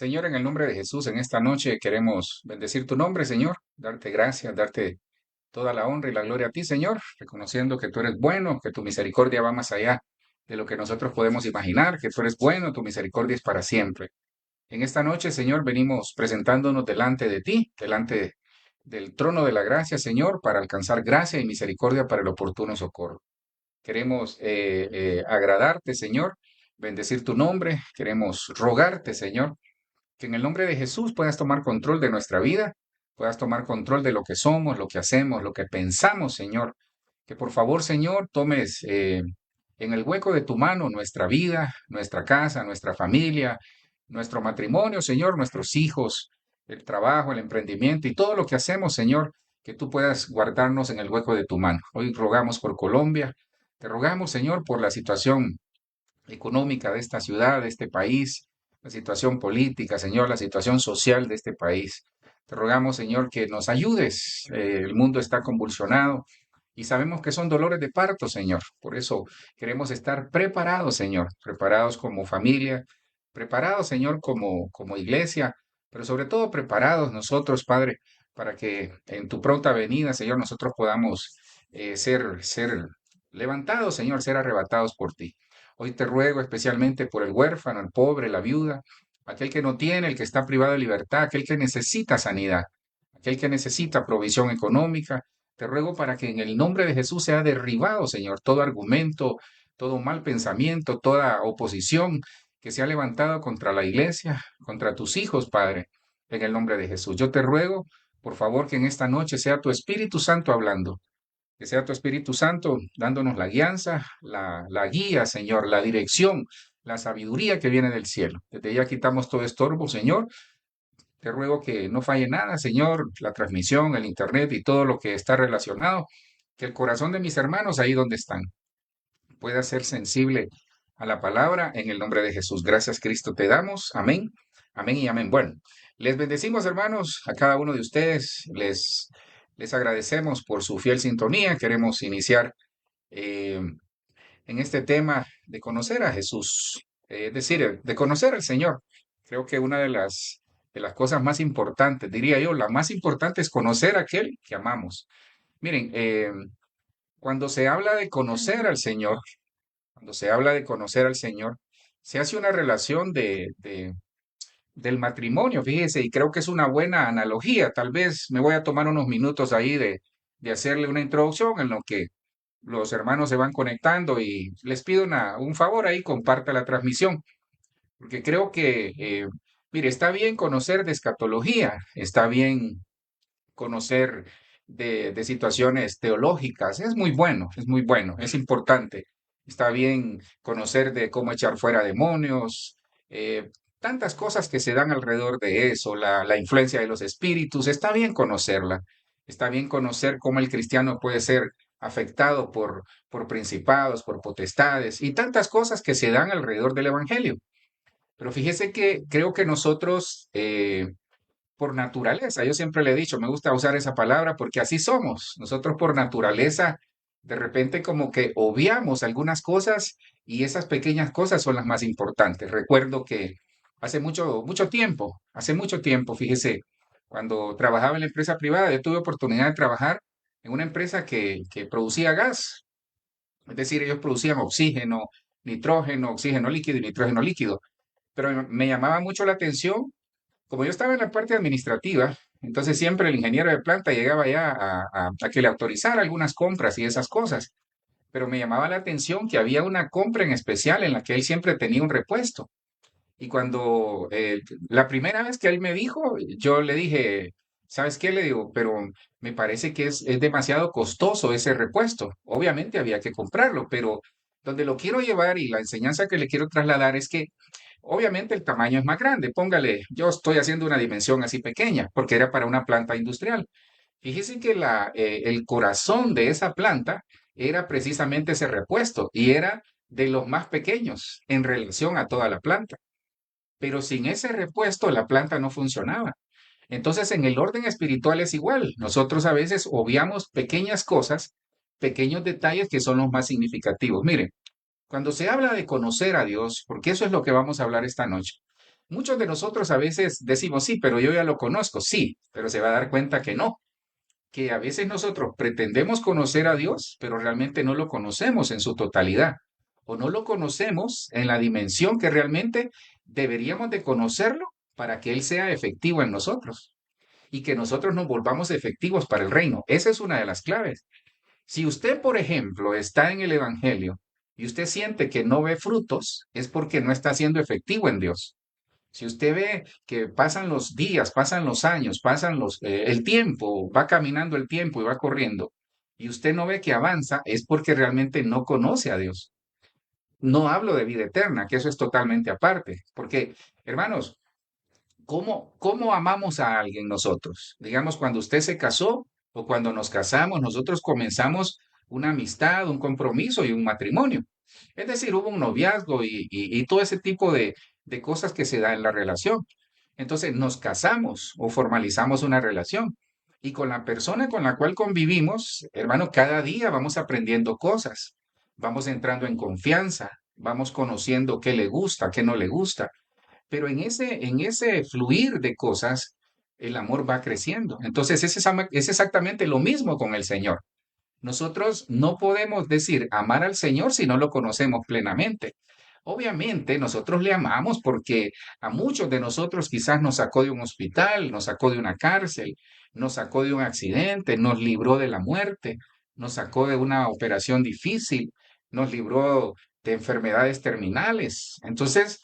Señor, en el nombre de Jesús, en esta noche queremos bendecir tu nombre, Señor, darte gracias, darte toda la honra y la gloria a ti, Señor, reconociendo que tú eres bueno, que tu misericordia va más allá de lo que nosotros podemos imaginar, que tú eres bueno, tu misericordia es para siempre. En esta noche, Señor, venimos presentándonos delante de ti, delante del trono de la gracia, Señor, para alcanzar gracia y misericordia para el oportuno socorro. Queremos agradarte, Señor, bendecir tu nombre, queremos rogarte, Señor, que en el nombre de Jesús puedas tomar control de nuestra vida, puedas tomar control de lo que somos, lo que hacemos, lo que pensamos, Señor. Que por favor, Señor, tomes en el hueco de tu mano nuestra vida, nuestra casa, nuestra familia, nuestro matrimonio, Señor, nuestros hijos, el trabajo, el emprendimiento y todo lo que hacemos, Señor, que tú puedas guardarnos en el hueco de tu mano. Hoy rogamos por Colombia, te rogamos, Señor, por la situación económica de esta ciudad, de este país, la situación política, Señor, la situación social de este país. Te rogamos, Señor, que nos ayudes. El mundo está convulsionado y sabemos que son dolores de parto, Señor. Por eso queremos estar preparados, Señor, preparados como familia, preparados, Señor, como iglesia, pero sobre todo preparados nosotros, Padre, para que en tu pronta venida, Señor, nosotros podamos ser levantados, Señor, ser arrebatados por ti. Hoy te ruego especialmente por el huérfano, el pobre, la viuda, aquel que no tiene, el que está privado de libertad, aquel que necesita sanidad, aquel que necesita provisión económica. Te ruego para que en el nombre de Jesús sea derribado, Señor, todo argumento, todo mal pensamiento, toda oposición que se ha levantado contra la iglesia, contra tus hijos, Padre, en el nombre de Jesús. Yo te ruego, por favor, que en esta noche sea tu Espíritu Santo hablando, que sea tu Espíritu Santo dándonos la guianza, la guía, Señor, la dirección, la sabiduría que viene del cielo. Desde ya quitamos todo estorbo, Señor. Te ruego que no falle nada, Señor, la transmisión, el internet y todo lo que está relacionado, que el corazón de mis hermanos ahí donde están pueda ser sensible a la palabra en el nombre de Jesús. Gracias, Cristo, te damos. Amén, amén y amén. Bueno, les bendecimos, hermanos, a cada uno de ustedes. Les agradecemos por su fiel sintonía. Queremos iniciar eh, en este tema de conocer a Jesús, es decir, de conocer al Señor. Creo que una de las cosas más importantes, diría yo, la más importante es conocer a aquel que amamos. Miren, cuando se habla de conocer al Señor, cuando se habla de conocer al Señor, se hace una relación del matrimonio, fíjese, y creo que es una buena analogía. Tal vez me voy a tomar unos minutos ahí de hacerle una introducción en lo que los hermanos se van conectando y les pido un favor ahí, comparta la transmisión, porque creo que, mire, está bien conocer de escatología, está bien conocer de situaciones teológicas, es muy bueno, es importante. Está bien conocer de cómo echar fuera demonios, tantas cosas que se dan alrededor de eso, la influencia de los espíritus, está bien conocerla, está bien conocer cómo el cristiano puede ser afectado por principados, por potestades y tantas cosas que se dan alrededor del evangelio. Pero fíjese que creo que nosotros, por naturaleza, yo siempre le he dicho, me gusta usar esa palabra porque así somos. Nosotros por naturaleza, de repente como que obviamos algunas cosas y esas pequeñas cosas son las más importantes. Recuerdo que hace mucho tiempo, fíjese, cuando trabajaba en la empresa privada, yo tuve oportunidad de trabajar en una empresa que producía gas. Es decir, ellos producían oxígeno, nitrógeno, oxígeno líquido y nitrógeno líquido. Pero me llamaba mucho la atención como yo estaba en la parte administrativa, entonces siempre el ingeniero de planta llegaba ya a que le autorizara algunas compras y esas cosas, pero me llamaba la atención que había una compra en especial en la que él siempre tenía un repuesto. Y cuando la primera vez que él me dijo, yo le dije, ¿sabes qué? Le digo, pero me parece que es demasiado costoso ese repuesto. Obviamente había que comprarlo, pero donde lo quiero llevar y la enseñanza que le quiero trasladar es que obviamente el tamaño es más grande. Póngale, yo estoy haciendo una dimensión así pequeña, porque era para una planta industrial. Fíjese que el corazón de esa planta era precisamente ese repuesto y era de los más pequeños en relación a toda la planta. Pero sin ese repuesto la planta no funcionaba. Entonces, en el orden espiritual es igual. Nosotros a veces obviamos pequeñas cosas, pequeños detalles que son los más significativos. Miren, cuando se habla de conocer a Dios, porque eso es lo que vamos a hablar esta noche, Muchos de nosotros a veces decimos, sí, pero yo ya lo conozco, sí, pero se va a dar cuenta que no, que a veces nosotros pretendemos conocer a Dios, pero realmente no lo conocemos en su totalidad, o no lo conocemos en la dimensión que realmente deberíamos de conocerlo para que Él sea efectivo en nosotros y que nosotros nos volvamos efectivos para el reino. Esa es una de las claves. Si usted, por ejemplo, está en el Evangelio y usted siente que no ve frutos, es porque no está siendo efectivo en Dios. Si usted ve que pasan los días, pasan los años, el tiempo, va caminando el tiempo y va corriendo, y usted no ve que avanza, es porque realmente no conoce a Dios. No hablo de vida eterna, que eso es totalmente aparte, porque, hermanos, ¿cómo amamos a alguien nosotros? Digamos, cuando usted se casó o cuando nos casamos, nosotros comenzamos una amistad, un compromiso y un matrimonio. Es decir, hubo un noviazgo y todo ese tipo de cosas que se da en la relación. Entonces nos casamos o formalizamos una relación. Y con la persona con la cual convivimos, hermano, cada día vamos aprendiendo cosas, vamos entrando en confianza, vamos conociendo qué le gusta, qué no le gusta. Pero en ese fluir de cosas, el amor va creciendo. Entonces es exactamente lo mismo con el Señor. Nosotros no podemos decir amar al Señor si no lo conocemos plenamente. Obviamente nosotros le amamos porque a muchos de nosotros quizás nos sacó de un hospital, nos sacó de una cárcel, nos sacó de un accidente, nos libró de la muerte, nos sacó de una operación difícil, nos libró de enfermedades terminales. Entonces,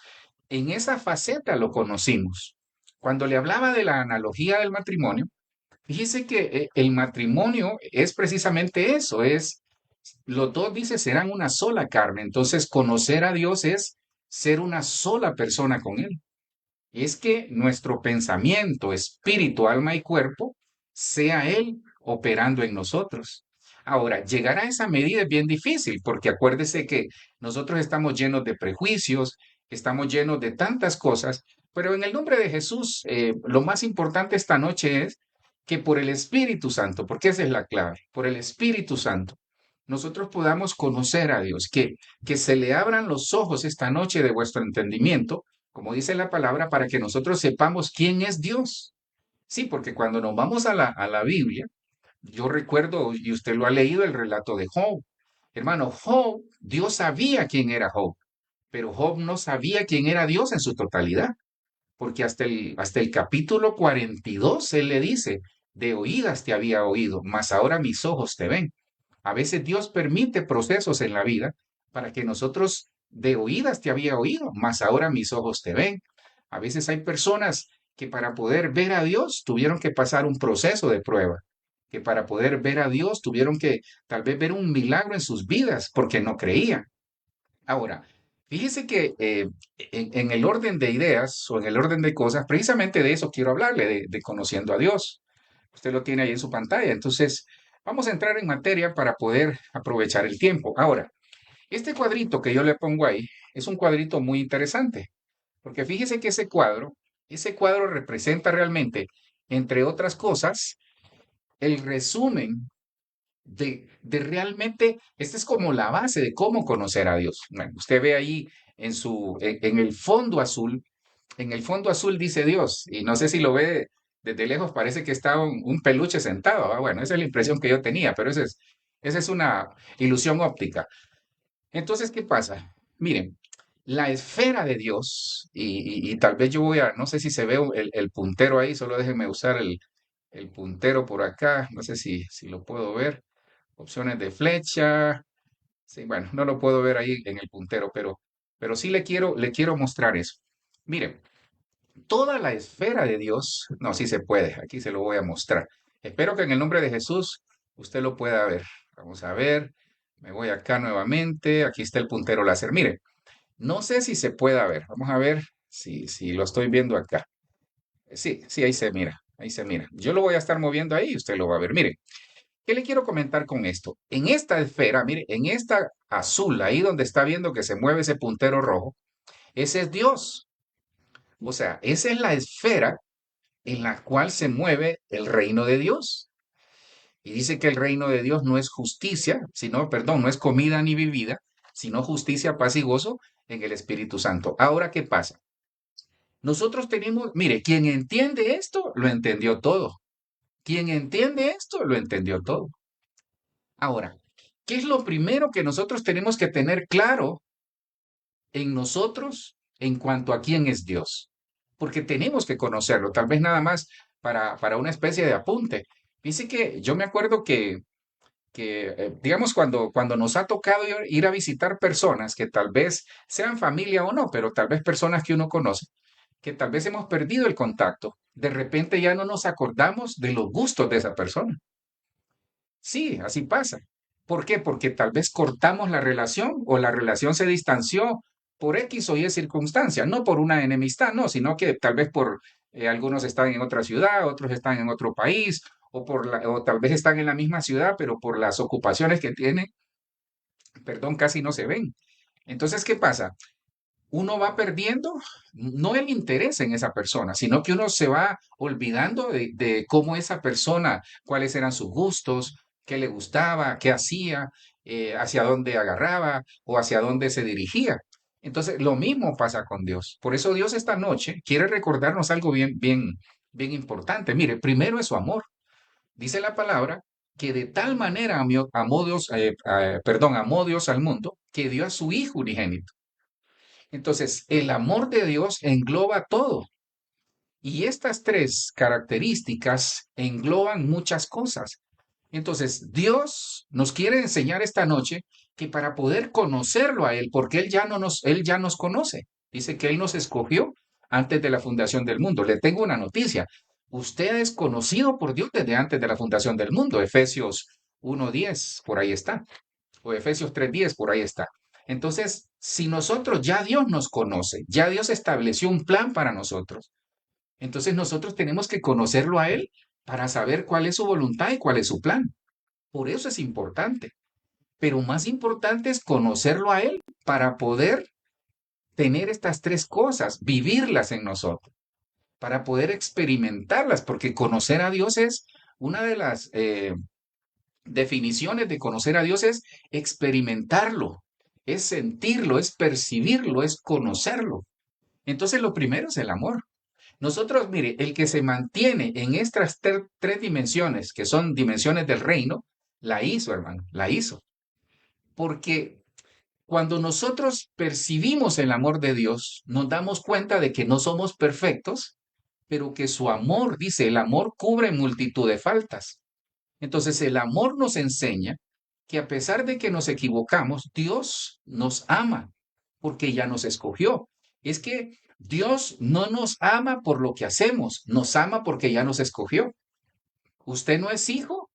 en esa faceta lo conocimos. Cuando le hablaba de la analogía del matrimonio, fíjese que el matrimonio es precisamente eso, los dos, dice, serán una sola carne. Entonces, conocer a Dios es ser una sola persona con Él. Es que nuestro pensamiento, espíritu, alma y cuerpo sea Él operando en nosotros. Ahora, llegar a esa medida es bien difícil porque acuérdese que nosotros estamos llenos de prejuicios, estamos llenos de tantas cosas, pero en el nombre de Jesús, lo más importante esta noche es que por el Espíritu Santo, porque esa es la clave, por el Espíritu Santo, nosotros podamos conocer a Dios, que se le abran los ojos esta noche de vuestro entendimiento, como dice la palabra, para que nosotros sepamos quién es Dios. Sí, porque cuando nos vamos a la Biblia, yo recuerdo, y usted lo ha leído, el relato de Job. Hermano, Job, Dios sabía quién era Job, pero Job no sabía quién era Dios en su totalidad, porque hasta el capítulo 42 él le dice, de oídas te había oído, mas ahora mis ojos te ven. A veces Dios permite procesos en la vida para que nosotros de oídas te había oído, mas ahora mis ojos te ven. A veces hay personas que para poder ver a Dios tuvieron que pasar un proceso de prueba, que para poder ver a Dios tuvieron que tal vez ver un milagro en sus vidas porque no creían. Ahora, fíjese que en el orden de ideas o en el orden de cosas, precisamente de eso quiero hablarle, de conociendo a Dios. Usted lo tiene ahí en su pantalla. Entonces, vamos a entrar en materia para poder aprovechar el tiempo. Ahora, este cuadrito que yo le pongo ahí es un cuadrito muy interesante, porque fíjese que ese cuadro representa realmente, entre otras cosas, el resumen de realmente, esta es como la base de cómo conocer a Dios. Bueno, usted ve ahí en el fondo azul dice Dios, y no sé si lo ve desde lejos, parece que está un peluche sentado. Bueno, esa es la impresión que yo tenía, pero esa es una ilusión óptica. Entonces, ¿qué pasa? Miren, la esfera de Dios, y tal vez yo voy a, no sé si se ve el puntero ahí, solo déjenme usar el puntero por acá, no sé si lo puedo ver. Opciones de flecha. Sí, bueno, no lo puedo ver ahí en el puntero, pero sí le quiero mostrar eso. Miren, toda la esfera de Dios, no, sí se puede, aquí se lo voy a mostrar. Espero que en el nombre de Jesús usted lo pueda ver. Vamos a ver, me voy acá nuevamente, aquí está el puntero láser. Mire, no sé si se pueda ver, vamos a ver si lo estoy viendo acá. Sí, sí, ahí se mira, ahí se mira. Yo lo voy a estar moviendo ahí y usted lo va a ver. Mire, ¿qué le quiero comentar con esto? En esta esfera, mire, en esta azul, ahí donde está viendo que se mueve ese puntero rojo, ese es Dios. O sea, esa es la esfera en la cual se mueve el reino de Dios. Y dice que el reino de Dios no es justicia, sino, perdón, no es comida ni bebida, sino justicia, paz y gozo en el Espíritu Santo. Ahora, ¿qué pasa? Nosotros tenemos, mire, quien entiende esto, lo entendió todo. Quien entiende esto, lo entendió todo. Ahora, ¿qué es lo primero que nosotros tenemos que tener claro en nosotros en cuanto a quién es Dios? Porque tenemos que conocerlo, tal vez nada más para una especie de apunte. Dice que yo me acuerdo que digamos, cuando nos ha tocado ir a visitar personas que tal vez sean familia o no, pero tal vez personas que uno conoce, que tal vez hemos perdido el contacto, de repente ya no nos acordamos de los gustos de esa persona. Sí, así pasa. ¿Por qué? Porque tal vez cortamos la relación o la relación se distanció por X o Y circunstancia, no por una enemistad, no, sino que tal vez por algunos están en otra ciudad, otros están en otro país, o tal vez están en la misma ciudad, pero por las ocupaciones que tienen, perdón, casi no se ven. Entonces, ¿qué pasa? Uno va perdiendo no el interés en esa persona, sino que uno se va olvidando de cómo esa persona, cuáles eran sus gustos, qué le gustaba, qué hacía, hacia dónde agarraba o hacia dónde se dirigía. Entonces, lo mismo pasa con Dios. Por eso Dios esta noche quiere recordarnos algo bien importante. Mire, primero es su amor. Dice la palabra que de tal manera amó Dios, amó Dios al mundo que dio a su Hijo unigénito. Entonces, el amor de Dios engloba todo. Y estas tres características engloban muchas cosas. Entonces, Dios nos quiere enseñar esta noche que para poder conocerlo a Él, porque Él ya nos conoce. Dice que Él nos escogió antes de la fundación del mundo. Le tengo una noticia. Usted es conocido por Dios desde antes de la fundación del mundo. Efesios 1:10, por ahí está, o Efesios 3:10, por ahí está. Entonces, si nosotros ya Dios nos conoce, ya Dios estableció un plan para nosotros, entonces nosotros tenemos que conocerlo a Él para saber cuál es su voluntad y cuál es su plan. Por eso es importante. Pero más importante es conocerlo a Él para poder tener estas tres cosas, vivirlas en nosotros, para poder experimentarlas, porque conocer a Dios es una de las definiciones de conocer a Dios es experimentarlo, es sentirlo, es percibirlo, es conocerlo. Entonces lo primero es el amor. Nosotros, mire, el que se mantiene en estas tres dimensiones, que son dimensiones del reino, la hizo, hermano, la hizo. Porque cuando nosotros percibimos el amor de Dios, nos damos cuenta de que no somos perfectos, pero que su amor, dice, el amor cubre multitud de faltas. Entonces el amor nos enseña que a pesar de que nos equivocamos, Dios nos ama porque ya nos escogió. Es que Dios no nos ama por lo que hacemos, nos ama porque ya nos escogió. Usted no es hijo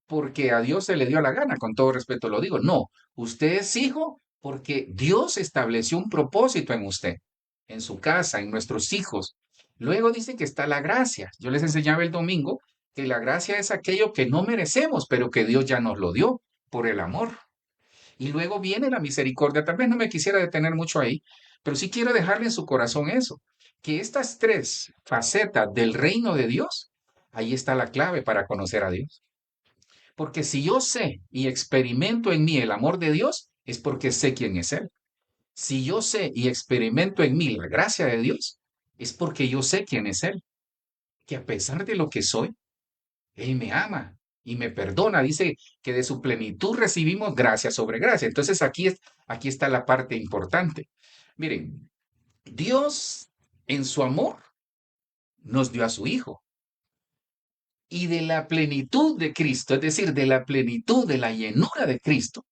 porque a Dios se le dio la gana, con todo respeto lo digo. No, usted es hijo porque Dios estableció un propósito en usted, en su casa, en nuestros hijos. Luego dice que está la gracia. Yo les enseñaba el domingo que la gracia es aquello que no merecemos, pero que Dios ya nos lo dio por el amor. Y luego viene la misericordia. Tal vez no me quisiera detener mucho ahí, pero sí quiero dejarle en su corazón eso, que estas tres facetas del reino de Dios, ahí está la clave para conocer a Dios. Porque si yo sé y experimento en mí el amor de Dios, es porque sé quién es Él. Si yo sé y experimento en mí la gracia de Dios, es porque yo sé quién es Él. Que a pesar de lo que soy, Él me ama y me perdona. Dice que de su plenitud recibimos gracia sobre gracia. Entonces aquí está la parte importante. Miren, Dios en su amor nos dio a su Hijo. Y de la plenitud de Cristo, es decir, de la plenitud de la llenura de Cristo,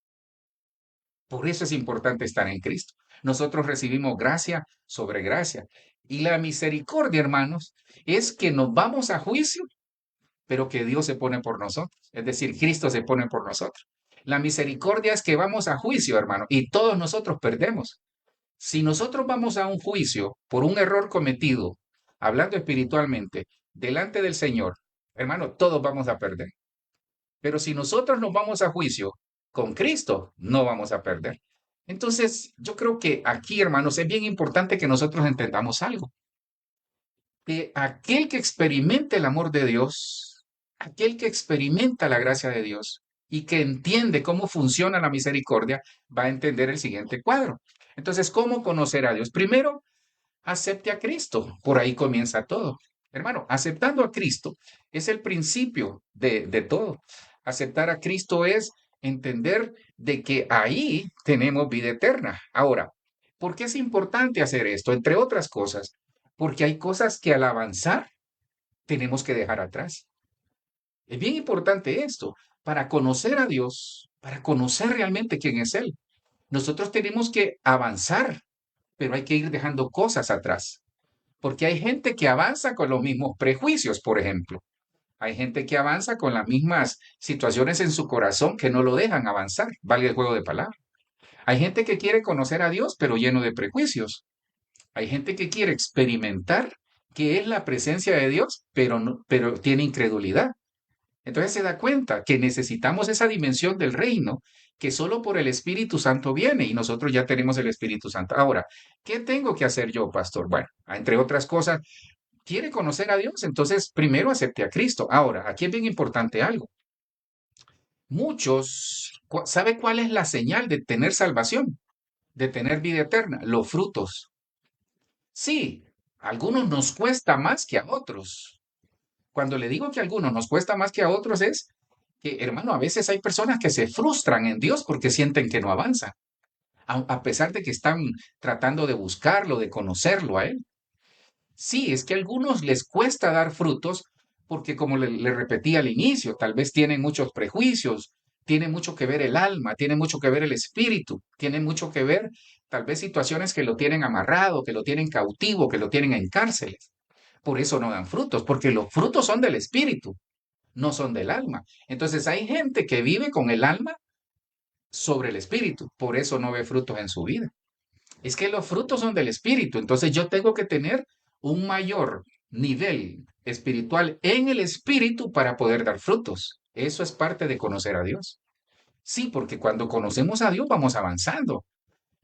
por eso es importante estar en Cristo. Nosotros recibimos gracia sobre gracia. Y la misericordia, hermanos, es que nos vamos a juicio, pero que Dios se pone por nosotros. Es decir, Cristo se pone por nosotros. La misericordia es que vamos a juicio, hermano, y todos nosotros perdemos. Si nosotros vamos a un juicio por un error cometido, hablando espiritualmente, delante del Señor, hermano, todos vamos a perder. Pero si nosotros nos vamos a juicio con Cristo, no vamos a perder. Entonces, yo creo que aquí, hermanos, es bien importante que nosotros entendamos algo. Que aquel que experimente el amor de Dios, aquel que experimenta la gracia de Dios y que entiende cómo funciona la misericordia, va a entender el siguiente cuadro. Entonces, ¿cómo conocer a Dios? Primero, acepte a Cristo. Por ahí comienza todo. Hermano, aceptando a Cristo es el principio de todo. Aceptar a Cristo es entender de que ahí tenemos vida eterna. Ahora, ¿por qué es importante hacer esto? Entre otras cosas, porque hay cosas que al avanzar tenemos que dejar atrás. Es bien importante esto. Para conocer a Dios, para conocer realmente quién es Él, nosotros tenemos que avanzar, pero hay que ir dejando cosas atrás. Porque hay gente que avanza con los mismos prejuicios, por ejemplo. Hay gente que avanza con las mismas situaciones en su corazón que no lo dejan avanzar. Vale el juego de palabras. Hay gente que quiere conocer a Dios, pero lleno de prejuicios. Hay gente que quiere experimentar qué es la presencia de Dios, pero tiene incredulidad. Entonces se da cuenta que necesitamos esa dimensión del reino que solo por el Espíritu Santo viene y nosotros ya tenemos el Espíritu Santo. Ahora, ¿qué tengo que hacer yo, pastor? Bueno, entre otras cosas, quiere conocer a Dios, entonces primero acepte a Cristo. Ahora, aquí es bien importante algo. Muchos, ¿sabe cuál es la señal de tener salvación, de tener vida eterna? Los frutos. Sí, a algunos nos cuesta más que a otros. Cuando le digo que a algunos nos cuesta más que a otros es que, hermano, a veces hay personas que se frustran en Dios porque sienten que no avanzan, a pesar de que están tratando de buscarlo, de conocerlo a Él. Sí, es que a algunos les cuesta dar frutos porque, como le repetí al inicio, tal vez tienen muchos prejuicios, tiene mucho que ver el alma, tiene mucho que ver el espíritu, tiene mucho que ver tal vez situaciones que lo tienen amarrado, que lo tienen cautivo, que lo tienen en cárceles. Por eso no dan frutos, porque los frutos son del espíritu, no son del alma. Entonces hay gente que vive con el alma sobre el espíritu, por eso no ve frutos en su vida. Es que los frutos son del espíritu, entonces yo tengo que tener un mayor nivel espiritual en el espíritu para poder dar frutos. Eso es parte de conocer a Dios. Sí, porque cuando conocemos a Dios vamos avanzando.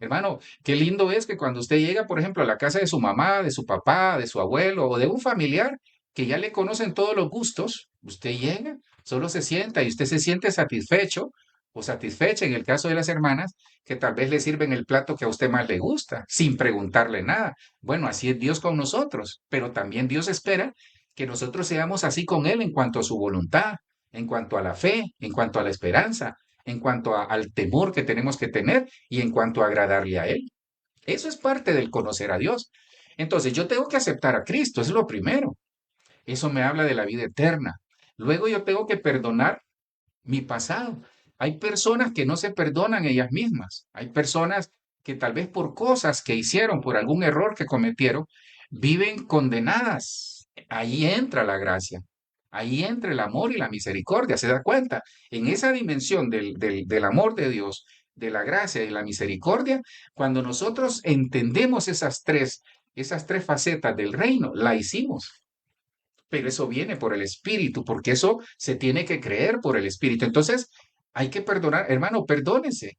Hermano, qué lindo es que cuando usted llega, por ejemplo, a la casa de su mamá, de su papá, de su abuelo o de un familiar que ya le conocen todos los gustos, usted llega, solo se sienta y usted se siente satisfecho o satisfecha en el caso de las hermanas que tal vez le sirven el plato que a usted más le gusta, sin preguntarle nada. Bueno, así es Dios con nosotros, pero también Dios espera que nosotros seamos así con Él en cuanto a su voluntad, en cuanto a la fe, en cuanto a la esperanza, en cuanto al temor que tenemos que tener y en cuanto a agradarle a Él. Eso es parte del conocer a Dios. Entonces yo tengo que aceptar a Cristo, es lo primero. Eso me habla de la vida eterna. Luego yo tengo que perdonar mi pasado. Hay personas que no se perdonan ellas mismas. Hay personas que tal vez por cosas que hicieron, por algún error que cometieron, viven condenadas. Ahí entra la gracia. Ahí entra el amor y la misericordia. ¿Se da cuenta? En esa dimensión del amor de Dios, de la gracia y la misericordia, cuando nosotros entendemos esas tres facetas del reino, la hicimos. Pero eso viene por el Espíritu, porque eso se tiene que creer por el Espíritu. Entonces, hay que perdonar, hermano, perdónese.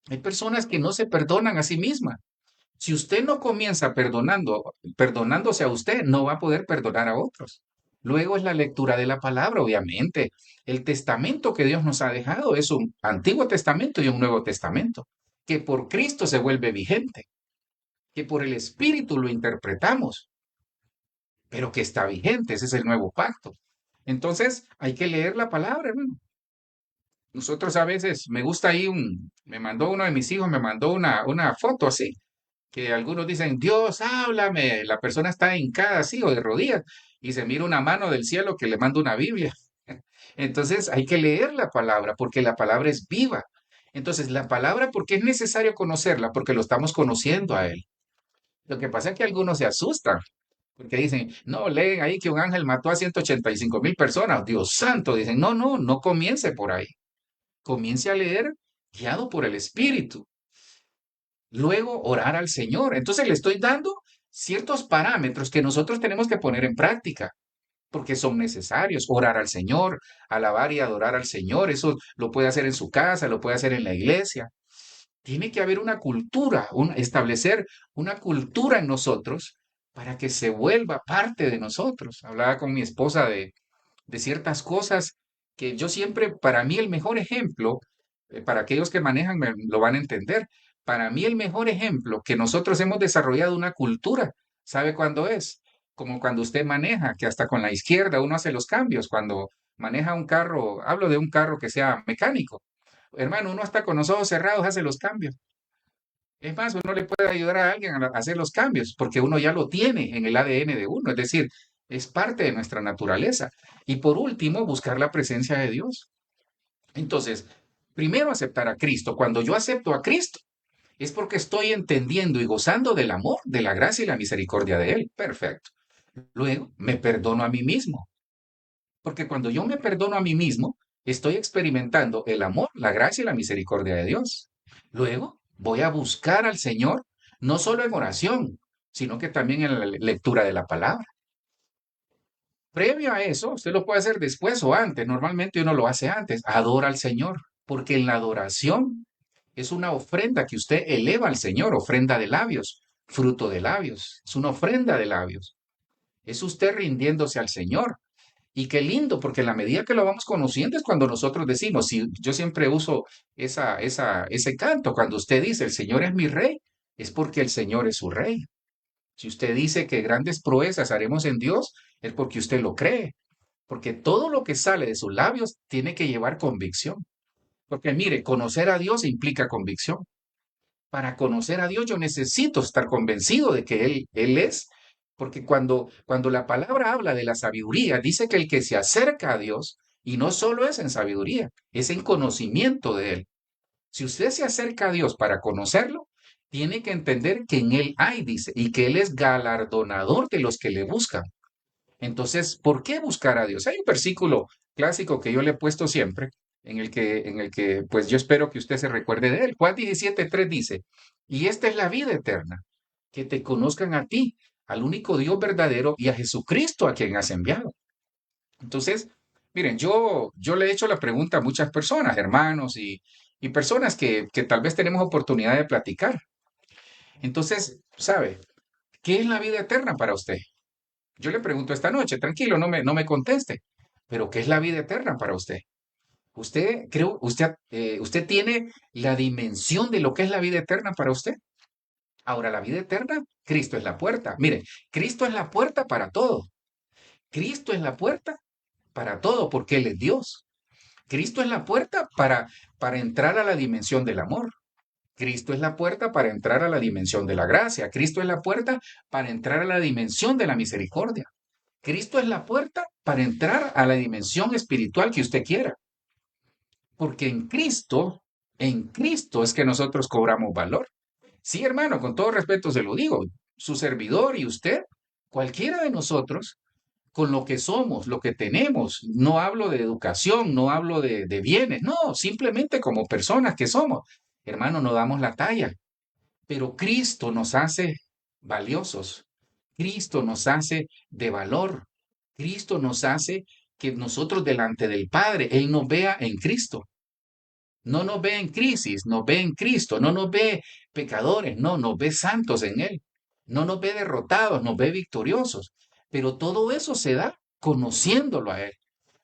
Hay personas que no se perdonan a sí mismas. Si usted no comienza perdonándose a usted, no va a poder perdonar a otros. Luego es la lectura de la palabra, obviamente. El testamento que Dios nos ha dejado es un Antiguo Testamento y un Nuevo Testamento, que por Cristo se vuelve vigente, que por el Espíritu lo interpretamos, pero que está vigente. Ese es el nuevo pacto. Entonces, hay que leer la palabra, hermano. Nosotros a veces, me gusta ahí me mandó uno de mis hijos, me mandó una foto así, que algunos dicen, Dios, háblame. La persona está hincada así o de rodillas y se mira una mano del cielo que le manda una Biblia. Entonces, hay que leer la palabra porque la palabra es viva. Entonces, la palabra, ¿por qué es necesario conocerla? Porque lo estamos conociendo a Él. Lo que pasa es que algunos se asustan porque dicen, no, leen ahí que un ángel mató a 185.000 personas. Dios santo, dicen, no, no, no comience por ahí. Comience a leer guiado por el Espíritu. Luego, orar al Señor. Entonces, le estoy dando ciertos parámetros que nosotros tenemos que poner en práctica, porque son necesarios. Orar al Señor, alabar y adorar al Señor. Eso lo puede hacer en su casa, lo puede hacer en la iglesia. Tiene que haber una cultura, establecer una cultura en nosotros para que se vuelva parte de nosotros. Hablaba con mi esposa de ciertas cosas que yo siempre, para mí el mejor ejemplo, para aquellos que manejan lo van a entender. Para mí el mejor ejemplo que nosotros hemos desarrollado una cultura, ¿sabe cuándo es? Como cuando usted maneja, que hasta con la izquierda uno hace los cambios. Cuando maneja un carro, hablo de un carro que sea mecánico. Hermano, uno hasta con los ojos cerrados hace los cambios. Es más, uno le puede ayudar a alguien a hacer los cambios porque uno ya lo tiene en el ADN de uno, es decir, es parte de nuestra naturaleza. Y por último, buscar la presencia de Dios. Entonces, primero aceptar a Cristo. Cuando yo acepto a Cristo, es porque estoy entendiendo y gozando del amor, de la gracia y la misericordia de Él. Perfecto. Luego, me perdono a mí mismo. Porque cuando yo me perdono a mí mismo, estoy experimentando el amor, la gracia y la misericordia de Dios. Luego, voy a buscar al Señor, no solo en oración, sino que también en la lectura de la palabra. Previo a eso, usted lo puede hacer después o antes. Normalmente uno lo hace antes. Adora al Señor, porque en la adoración es una ofrenda que usted eleva al Señor, ofrenda de labios, fruto de labios. Es una ofrenda de labios. Es usted rindiéndose al Señor. Y qué lindo, porque en la medida que lo vamos conociendo es cuando nosotros decimos, si yo siempre uso ese canto, cuando usted dice, el Señor es mi rey, es porque el Señor es su rey. Si usted dice que grandes proezas haremos en Dios, es porque usted lo cree, porque todo lo que sale de sus labios tiene que llevar convicción. Porque mire, conocer a Dios implica convicción. Para conocer a Dios yo necesito estar convencido de que Él es, porque cuando la palabra habla de la sabiduría, dice que el que se acerca a Dios, y no solo es en sabiduría, es en conocimiento de Él. Si usted se acerca a Dios para conocerlo, tiene que entender que en Él hay, dice, y que Él es galardonador de los que le buscan. Entonces, ¿por qué buscar a Dios? Hay un versículo clásico que yo le he puesto siempre, en el que, pues yo espero que usted se recuerde de él. Juan 17:3 dice, y esta es la vida eterna, que te conozcan a ti, al único Dios verdadero y a Jesucristo a quien has enviado. Entonces, miren, yo le he hecho la pregunta a muchas personas, hermanos y personas que tal vez tenemos oportunidad de platicar. Entonces, ¿sabe? ¿Qué es la vida eterna para usted? Yo le pregunto esta noche, tranquilo, no me conteste, pero ¿qué es la vida eterna para usted? ¿Usted tiene la dimensión de lo que es la vida eterna para usted? Ahora, la vida eterna, Cristo es la puerta. Mire, Cristo es la puerta para todo. Cristo es la puerta para todo porque Él es Dios. Cristo es la puerta para entrar a la dimensión del amor. Cristo es la puerta para entrar a la dimensión de la gracia. Cristo es la puerta para entrar a la dimensión de la misericordia. Cristo es la puerta para entrar a la dimensión espiritual que usted quiera. Porque en Cristo es que nosotros cobramos valor. Sí, hermano, con todo respeto se lo digo, su servidor y usted, cualquiera de nosotros, con lo que somos, lo que tenemos, no hablo de educación, no hablo de bienes, no, simplemente como personas que somos. Hermano, no damos la talla, pero Cristo nos hace valiosos. Cristo nos hace de valor. Cristo nos hace que nosotros delante del Padre, Él nos vea en Cristo. No nos ve en crisis, nos ve en Cristo. No nos ve pecadores, no, nos ve santos en Él. No nos ve derrotados, nos ve victoriosos. Pero todo eso se da conociéndolo a Él.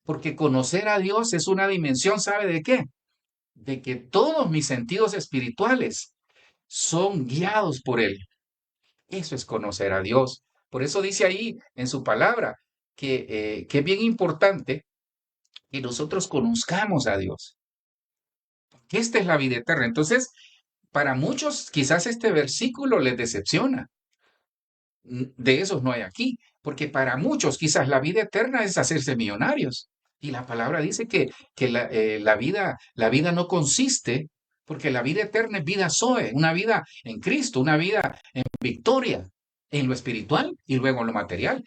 Porque conocer a Dios es una dimensión, ¿sabe de qué? De que todos mis sentidos espirituales son guiados por Él. Eso es conocer a Dios. Por eso dice ahí en su palabra que es bien importante que nosotros conozcamos a Dios. Que esta es la vida eterna. Entonces, para muchos quizás este versículo les decepciona. De esos no hay aquí, porque para muchos quizás la vida eterna es hacerse millonarios. Y la palabra dice que la vida no consiste, porque la vida eterna es vida Zoe, una vida en Cristo, una vida en victoria, en lo espiritual y luego en lo material.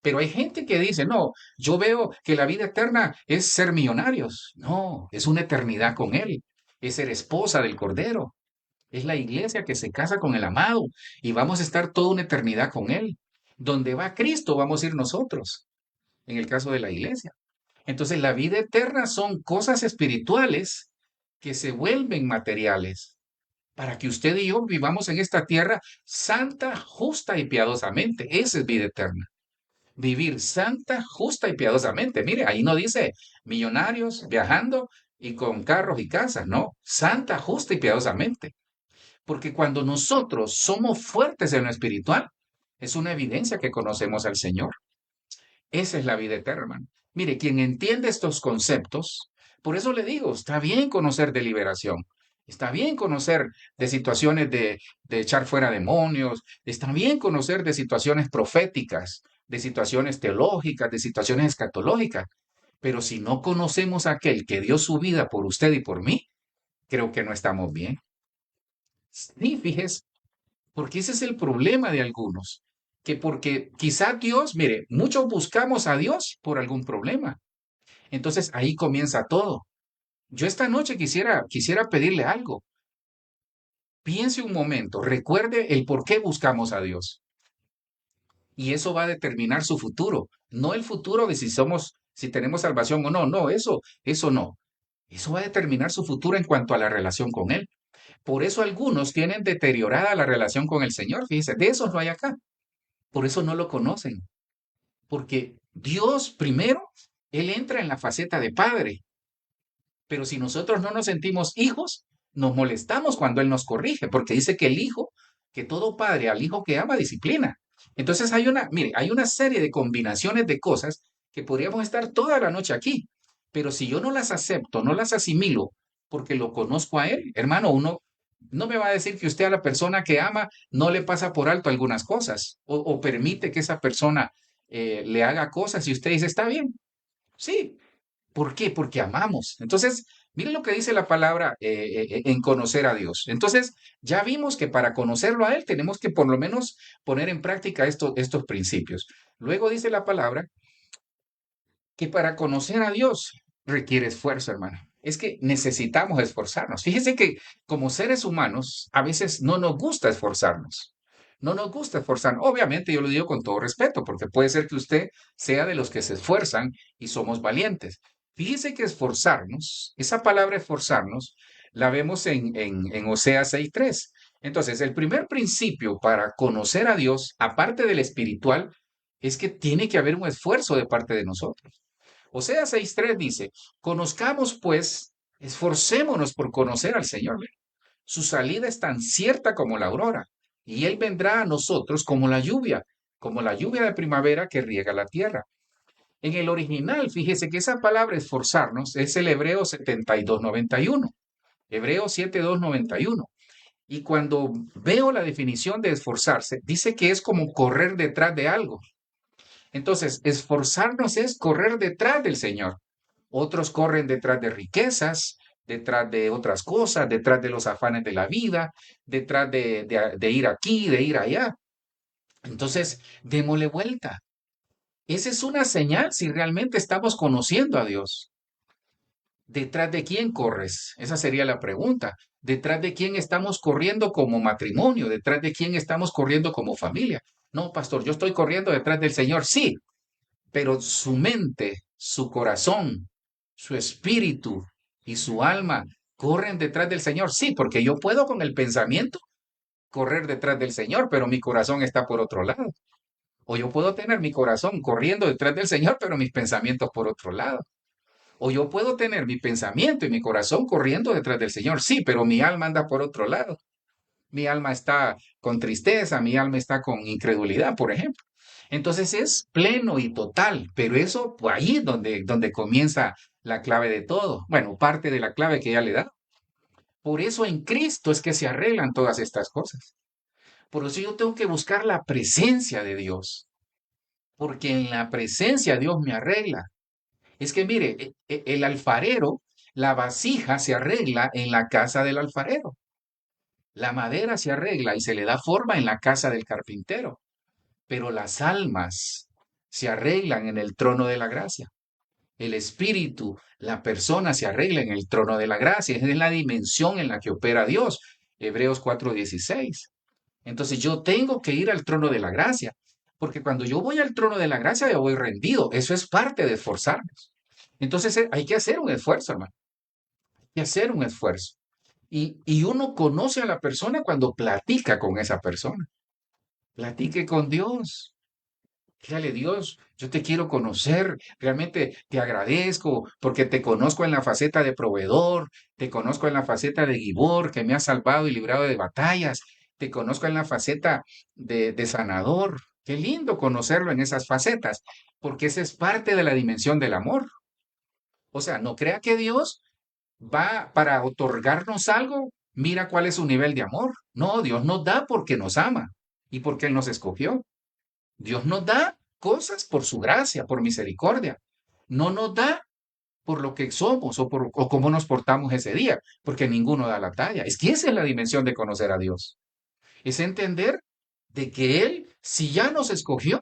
Pero hay gente que dice, no, yo veo que la vida eterna es ser millonarios. No, es una eternidad con Él, es ser esposa del Cordero, es la iglesia que se casa con el amado y vamos a estar toda una eternidad con Él. Donde va Cristo, vamos a ir nosotros, en el caso de la iglesia. Entonces, la vida eterna son cosas espirituales que se vuelven materiales para que usted y yo vivamos en esta tierra santa, justa y piadosamente. Esa es vida eterna. Vivir santa, justa y piadosamente. Mire, ahí no dice millonarios viajando y con carros y casas, no. Santa, justa y piadosamente. Porque cuando nosotros somos fuertes en lo espiritual, es una evidencia que conocemos al Señor. Esa es la vida eterna, hermano. Mire, quien entiende estos conceptos, por eso le digo, está bien conocer de liberación, está bien conocer de situaciones de echar fuera demonios, está bien conocer de situaciones proféticas, de situaciones teológicas, de situaciones escatológicas, pero si no conocemos a aquel que dio su vida por usted y por mí, creo que no estamos bien. Sí, fíjese, porque ese es el problema de algunos, que porque quizá Dios, mire, muchos buscamos a Dios por algún problema. Entonces ahí comienza todo. Yo esta noche quisiera pedirle algo. Piense un momento, recuerde el por qué buscamos a Dios. Y eso va a determinar su futuro, no el futuro de si tenemos salvación o no, no, eso no. Eso va a determinar su futuro en cuanto a la relación con Él. Por eso algunos tienen deteriorada la relación con el Señor, fíjese, de esos no hay acá. Por eso no lo conocen. Porque Dios primero, Él entra en la faceta de padre. Pero si nosotros no nos sentimos hijos, nos molestamos cuando Él nos corrige, porque dice que el hijo, que todo padre al hijo que ama, disciplina. Entonces mire, hay una serie de combinaciones de cosas que podríamos estar toda la noche aquí. Pero si yo no las acepto, no las asimilo, porque lo conozco a Él, hermano, uno no me va a decir que usted a la persona que ama no le pasa por alto algunas cosas o permite que esa persona le haga cosas y usted dice, está bien, sí. ¿Por qué? Porque amamos. Entonces, miren lo que dice la palabra en conocer a Dios. Entonces, ya vimos que para conocerlo a Él tenemos que por lo menos poner en práctica estos principios. Luego dice la palabra que para conocer a Dios requiere esfuerzo, hermano. Es que necesitamos esforzarnos. Fíjese que como seres humanos a veces no nos gusta esforzarnos. No nos gusta esforzarnos. Obviamente yo lo digo con todo respeto, porque puede ser que usted sea de los que se esfuerzan y somos valientes. Fíjese que esforzarnos, esa palabra esforzarnos, la vemos en Oseas 6:3. Entonces, el primer principio para conocer a Dios, aparte del espiritual, es que tiene que haber un esfuerzo de parte de nosotros. Oseas 6:3 dice, conozcamos pues, esforcémonos por conocer al Señor. Su salida es tan cierta como la aurora, y Él vendrá a nosotros como la lluvia de primavera que riega la tierra. En el original, fíjese que esa palabra esforzarnos es el Hebreo 72:91, Hebreo 7:291. Y cuando veo la definición de esforzarse, dice que es como correr detrás de algo. Entonces, esforzarnos es correr detrás del Señor. Otros corren detrás de riquezas, detrás de otras cosas, detrás de los afanes de la vida, detrás de ir aquí, de ir allá. Entonces, démosle vuelta. Esa es una señal si realmente estamos conociendo a Dios. ¿Detrás de quién corres? Esa sería la pregunta. ¿Detrás de quién estamos corriendo como matrimonio? ¿Detrás de quién estamos corriendo como familia? No, pastor, yo estoy corriendo detrás del Señor. Sí, pero su mente, su corazón, su espíritu y su alma corren detrás del Señor. Sí, porque yo puedo con el pensamiento correr detrás del Señor, pero mi corazón está por otro lado. O yo puedo tener mi corazón corriendo detrás del Señor, pero mis pensamientos por otro lado. O yo puedo tener mi pensamiento y mi corazón corriendo detrás del Señor, sí, pero mi alma anda por otro lado. Mi alma está con tristeza, mi alma está con incredulidad, por ejemplo. Entonces es pleno y total, pero eso pues, ahí es donde comienza la clave de todo. Bueno, parte de la clave que ya le da. Por eso en Cristo es que se arreglan todas estas cosas. Por eso yo tengo que buscar la presencia de Dios, porque en la presencia Dios me arregla. Es que mire, el alfarero, la vasija se arregla en la casa del alfarero. La madera se arregla y se le da forma en la casa del carpintero, pero las almas se arreglan en el trono de la gracia. El espíritu, la persona se arregla en el trono de la gracia. Es la dimensión en la que opera Dios. Hebreos 4:16. Entonces yo tengo que ir al trono de la gracia, porque cuando yo voy al trono de la gracia, yo voy rendido. Eso es parte de esforzarnos. Entonces hay que hacer un esfuerzo, hermano. Hay que hacer un esfuerzo. Y uno conoce a la persona cuando platica con esa persona. Platique con Dios. Dígale, Dios, yo te quiero conocer, realmente te agradezco porque te conozco en la faceta de proveedor, te conozco en la faceta de Gibor, que me has salvado y librado de batallas, te conozco en la faceta de sanador. Qué lindo conocerlo en esas facetas, porque esa es parte de la dimensión del amor. O sea, no crea que Dios va para otorgarnos algo, mira cuál es su nivel de amor. No, Dios nos da porque nos ama y porque Él nos escogió. Dios nos da cosas por su gracia, por misericordia. No nos da por lo que somos o cómo nos portamos ese día, porque ninguno da la talla. Es que esa es la dimensión de conocer a Dios. Es entender de que Él, si ya nos escogió,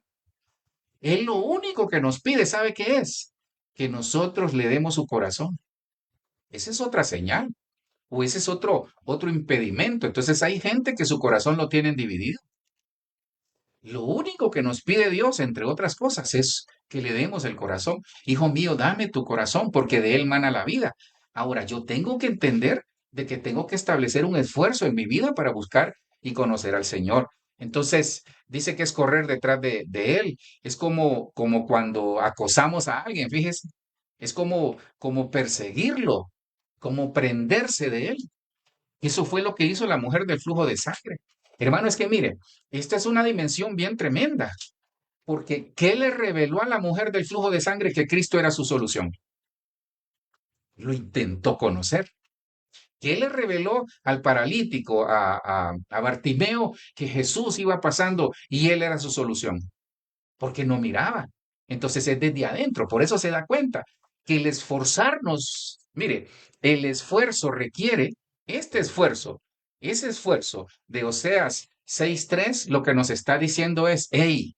Él lo único que nos pide, ¿sabe qué es? Que nosotros le demos su corazón. Esa es otra señal o ese es otro impedimento. Entonces hay gente que su corazón lo tienen dividido. Lo único que nos pide Dios, entre otras cosas, es que le demos el corazón. Hijo mío, dame tu corazón, porque de él mana la vida. Ahora, yo tengo que entender de que tengo que establecer un esfuerzo en mi vida para buscar y conocer al Señor. Entonces, dice que es correr detrás de él. Es como cuando acosamos a alguien, fíjese. Es como perseguirlo, como prenderse de él. Eso fue lo que hizo la mujer del flujo de sangre. Hermano, es que mire, esta es una dimensión bien tremenda, porque ¿qué le reveló a la mujer del flujo de sangre que Cristo era su solución? Lo intentó conocer. ¿Qué le reveló al paralítico, a Bartimeo, que Jesús iba pasando y él era su solución? Porque no miraba. Entonces es desde adentro, por eso se da cuenta que el esforzarnos, mire, el esfuerzo requiere este esfuerzo, ese esfuerzo de Oseas 6:3, lo que nos está diciendo es, hey,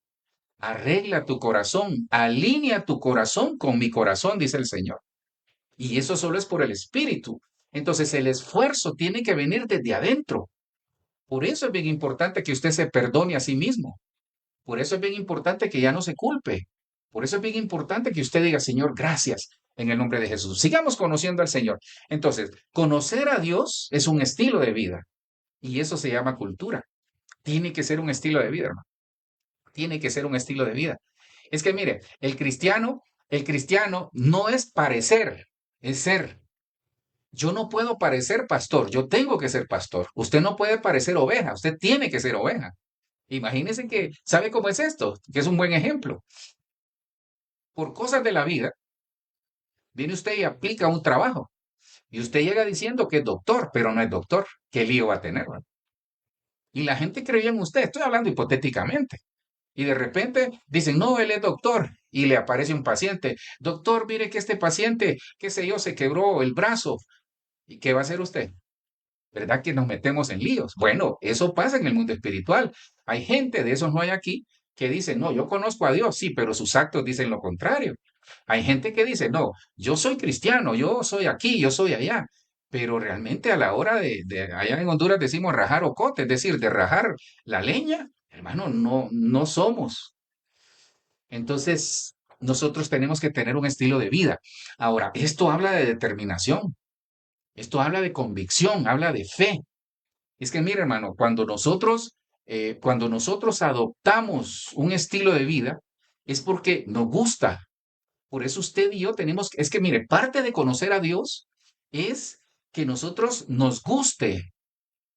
arregla tu corazón, alinea tu corazón con mi corazón, dice el Señor. Y eso solo es por el Espíritu. Entonces el esfuerzo tiene que venir desde adentro. Por eso es bien importante que usted se perdone a sí mismo. Por eso es bien importante que ya no se culpe. Por eso es bien importante que usted diga, Señor, gracias en el nombre de Jesús. Sigamos conociendo al Señor. Entonces, conocer a Dios es un estilo de vida y eso se llama cultura. Tiene que ser un estilo de vida, hermano. Tiene que ser un estilo de vida. Es que mire, el cristiano no es parecer, es ser. Yo no puedo parecer pastor, yo tengo que ser pastor. Usted no puede parecer oveja, usted tiene que ser oveja. Imagínense que, ¿sabe cómo es esto? Que es un buen ejemplo. Por cosas de la vida, viene usted y aplica un trabajo. Y usted llega diciendo que es doctor, pero no es doctor. ¿Qué lío va a tener? ¿Verdad? Y la gente creía en usted, estoy hablando hipotéticamente. Y de repente dicen, no, él es doctor. Y le aparece un paciente. Doctor, mire que este paciente, qué sé yo, se quebró el brazo. ¿Y qué va a hacer usted? ¿Verdad que nos metemos en líos? Bueno, eso pasa en el mundo espiritual. Hay gente, de esos no hay aquí, que dice, no, yo conozco a Dios, sí, pero sus actos dicen lo contrario. Hay gente que dice, no, yo soy cristiano, yo soy aquí, yo soy allá. Pero realmente a la hora allá en Honduras decimos rajar ocote, es decir, de rajar la leña, hermano, no somos. Entonces, nosotros tenemos que tener un estilo de vida. Ahora, esto habla de determinación, esto habla de convicción, habla de fe. Es que mire, hermano, cuando nosotros adoptamos un estilo de vida, es porque nos gusta. Por eso usted y yo es que mire, parte de conocer a Dios es que nosotros nos guste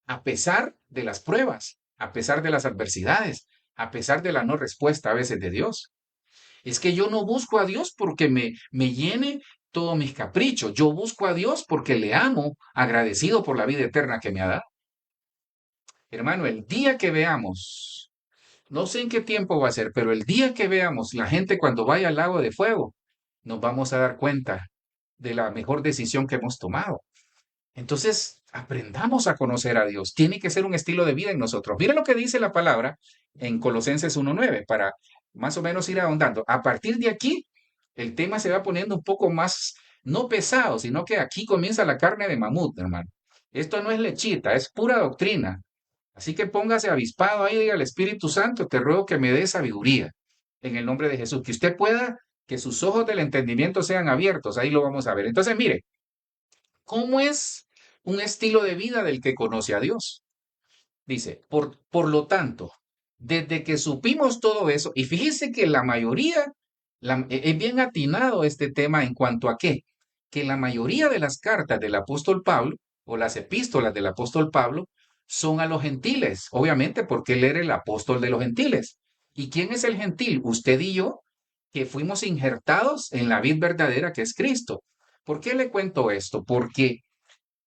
a pesar de las pruebas, a pesar de las adversidades, a pesar de la no respuesta a veces de Dios. Es que yo no busco a Dios porque me llene todos mis caprichos. Yo busco a Dios porque le amo, agradecido por la vida eterna que me ha dado. Hermano, el día que veamos, no sé en qué tiempo va a ser, pero el día que veamos la gente cuando vaya al lago de fuego, nos vamos a dar cuenta de la mejor decisión que hemos tomado. Entonces, aprendamos a conocer a Dios. Tiene que ser un estilo de vida en nosotros. Mira lo que dice la palabra en Colosenses 1:9, para más o menos ir ahondando. A partir de aquí, el tema se va poniendo un poco más, no pesado, sino que aquí comienza la carne de mamut, hermano. Esto no es lechita, es pura doctrina. Así que póngase avispado ahí, diga al Espíritu Santo, te ruego que me dé sabiduría en el nombre de Jesús, que usted pueda, que sus ojos del entendimiento sean abiertos, ahí lo vamos a ver. Entonces, mire, ¿cómo es un estilo de vida del que conoce a Dios? Dice, por lo tanto, Desde que supimos todo eso, y fíjese que la mayoría, es bien atinado este tema en cuanto a qué, que la mayoría de las cartas del apóstol Pablo o las epístolas del apóstol Pablo son a los gentiles, obviamente porque él era el apóstol de los gentiles. ¿Y quién es el gentil? Usted y yo, que fuimos injertados en la vid verdadera que es Cristo. ¿Por qué le cuento esto? Porque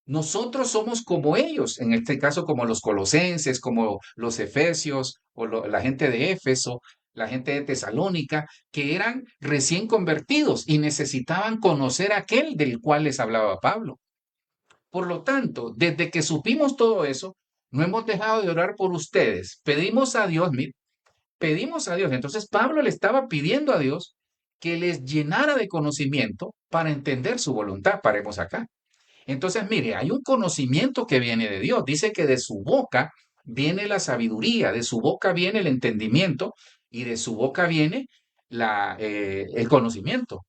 nosotros somos como ellos, en este caso como los colosenses, como los efesios o la gente de Éfeso, la gente de Tesalónica, que eran recién convertidos y necesitaban conocer aquel del cual les hablaba Pablo. Por lo tanto, desde que supimos todo eso, no hemos dejado de orar por ustedes. Pedimos a Dios, mire, pedimos a Dios. Entonces Pablo le estaba pidiendo a Dios que les llenara de conocimiento para entender su voluntad. Paremos acá. Entonces, mire, hay un conocimiento que viene de Dios. Dice que de su boca viene la sabiduría, de su boca viene el entendimiento y de su boca viene el conocimiento.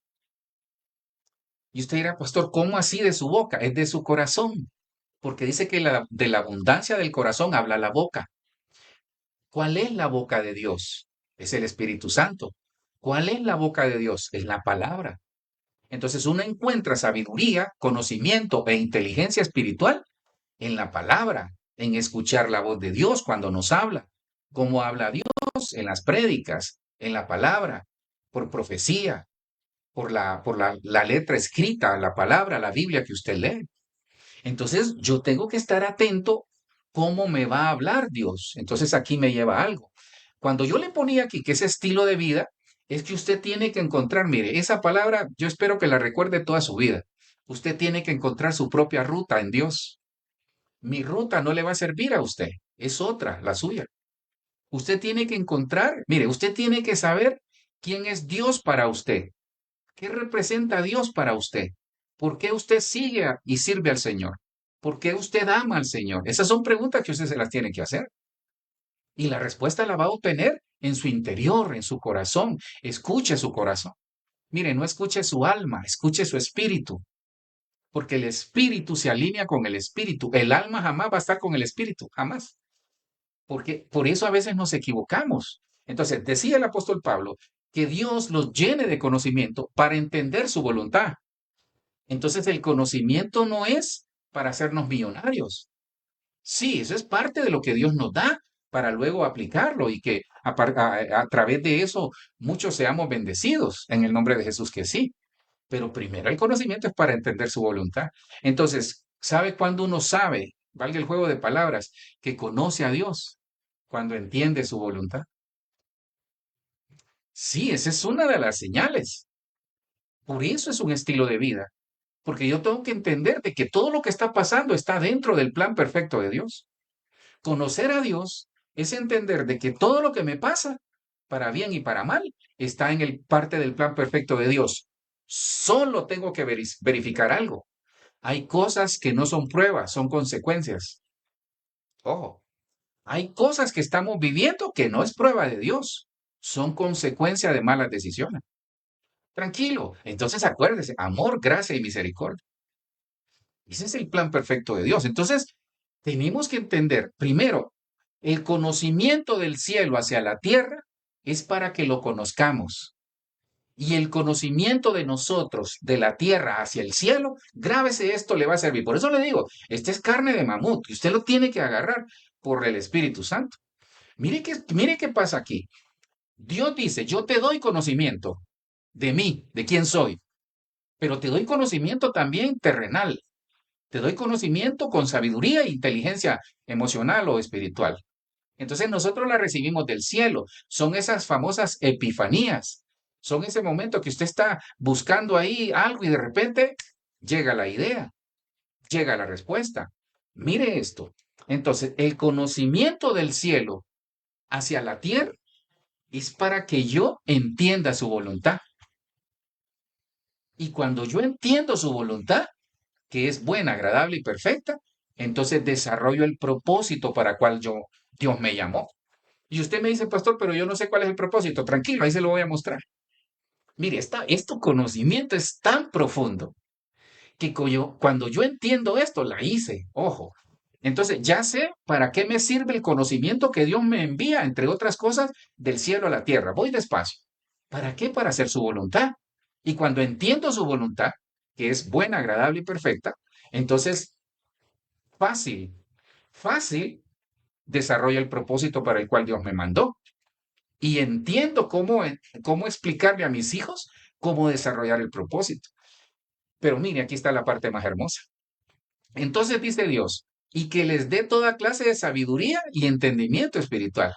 Y usted dirá, pastor, ¿cómo así de su boca? Es de su corazón, porque dice que de la abundancia del corazón habla la boca. ¿Cuál es la boca de Dios? Es el Espíritu Santo. ¿Cuál es la boca de Dios? Es la palabra. Entonces uno encuentra sabiduría, conocimiento e inteligencia espiritual en la palabra, en escuchar la voz de Dios cuando nos habla, cómo habla Dios en las prédicas, en la palabra, por profecía, por la letra escrita, la palabra, la Biblia que usted lee. Entonces yo tengo que estar atento cómo me va a hablar Dios. Entonces aquí me lleva algo. Cuando yo le ponía aquí que ese estilo de vida es que usted tiene que encontrar, mire, esa palabra yo espero que la recuerde toda su vida. Usted tiene que encontrar su propia ruta en Dios. Mi ruta no le va a servir a usted, es otra, la suya. Usted tiene que encontrar, mire, usted tiene que saber quién es Dios para usted, qué representa Dios para usted, por qué usted sigue y sirve al Señor, por qué usted ama al Señor. Esas son preguntas que usted se las tiene que hacer. Y la respuesta la va a obtener en su interior, en su corazón. Escuche su corazón. Mire, no escuche su alma, escuche su espíritu, porque el espíritu se alinea con el espíritu. El alma jamás va a estar con el espíritu, jamás. Porque por eso a veces nos equivocamos. Entonces, decía el apóstol Pablo que Dios los llene de conocimiento para entender su voluntad. Entonces, el conocimiento no es para hacernos millonarios. Sí, eso es parte de lo que Dios nos da para luego aplicarlo y que a través de eso muchos seamos bendecidos en el nombre de Jesús que sí. Pero primero el conocimiento es para entender su voluntad. Entonces, ¿sabe cuándo uno sabe, valga el juego de palabras, que conoce a Dios? Cuando entiende su voluntad. Sí, esa es una de las señales. Por eso es un estilo de vida. Porque yo tengo que entender de que todo lo que está pasando está dentro del plan perfecto de Dios. Conocer a Dios es entender de que todo lo que me pasa, para bien y para mal, está en el parte del plan perfecto de Dios. Solo tengo que verificar algo. Hay cosas que no son pruebas, son consecuencias. Ojo, hay cosas que estamos viviendo que no es prueba de Dios, son consecuencia de malas decisiones. Tranquilo. Entonces acuérdese, amor, gracia y misericordia. Ese es el plan perfecto de Dios. Entonces, tenemos que entender, primero, el conocimiento del cielo hacia la tierra es para que lo conozcamos. Y el conocimiento de nosotros, de la tierra hacia el cielo, grábese esto, le va a servir. Por eso le digo, este es carne de mamut y usted lo tiene que agarrar por el Espíritu Santo. Mire qué pasa aquí. Dios dice, yo te doy conocimiento de mí, de quién soy, pero te doy conocimiento también terrenal. Te doy conocimiento con sabiduría e inteligencia emocional o espiritual. Entonces nosotros la recibimos del cielo. Son esas famosas epifanías. Son ese momento que usted está buscando ahí algo y de repente llega la idea, llega la respuesta. Mire esto. Entonces, el conocimiento del cielo hacia la tierra es para que yo entienda su voluntad. Y cuando yo entiendo su voluntad, que es buena, agradable y perfecta, entonces desarrollo el propósito para cual Dios me llamó. Y usted me dice, pastor, pero yo no sé cuál es el propósito. Tranquilo, ahí se lo voy a mostrar. Mire, este conocimiento es tan profundo que cuando yo entiendo esto, la hice. Ojo, Entonces, ya sé para qué me sirve el conocimiento que Dios me envía, entre otras cosas, del cielo a la tierra. Voy despacio. ¿Para qué? Para hacer su voluntad. Y cuando entiendo su voluntad, que es buena, agradable y perfecta, entonces fácil, fácil desarrollo el propósito para el cual Dios me mandó. Y entiendo cómo explicarle a mis hijos cómo desarrollar el propósito. Pero mire, aquí está la parte más hermosa. Entonces dice Dios, y que les dé toda clase de sabiduría y entendimiento espiritual.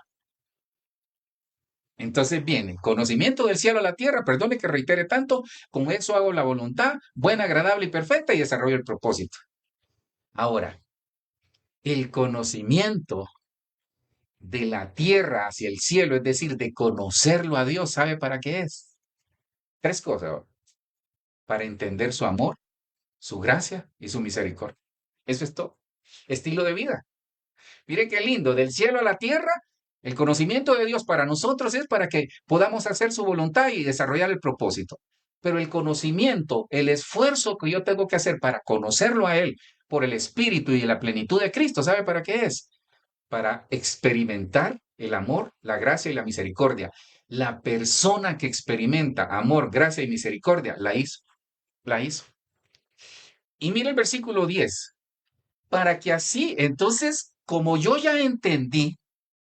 Entonces viene conocimiento del cielo a la tierra, perdone que reitere tanto, con eso hago la voluntad, buena, agradable y perfecta y desarrollo el propósito. Ahora, el conocimiento de la tierra hacia el cielo, es decir, de conocerlo a Dios, ¿sabe para qué es? Tres cosas: para entender su amor, su gracia y su misericordia. Eso es todo. Estilo de vida. Mire qué lindo, del cielo a la tierra, el conocimiento de Dios para nosotros es para que podamos hacer su voluntad y desarrollar el propósito. Pero el conocimiento, el esfuerzo que yo tengo que hacer para conocerlo a Él por el Espíritu y la plenitud de Cristo, ¿sabe para qué es? Para experimentar el amor, la gracia y la misericordia. La persona que experimenta amor, gracia y misericordia la hizo, la hizo. Y mira el versículo 10, para que así, entonces, como yo ya entendí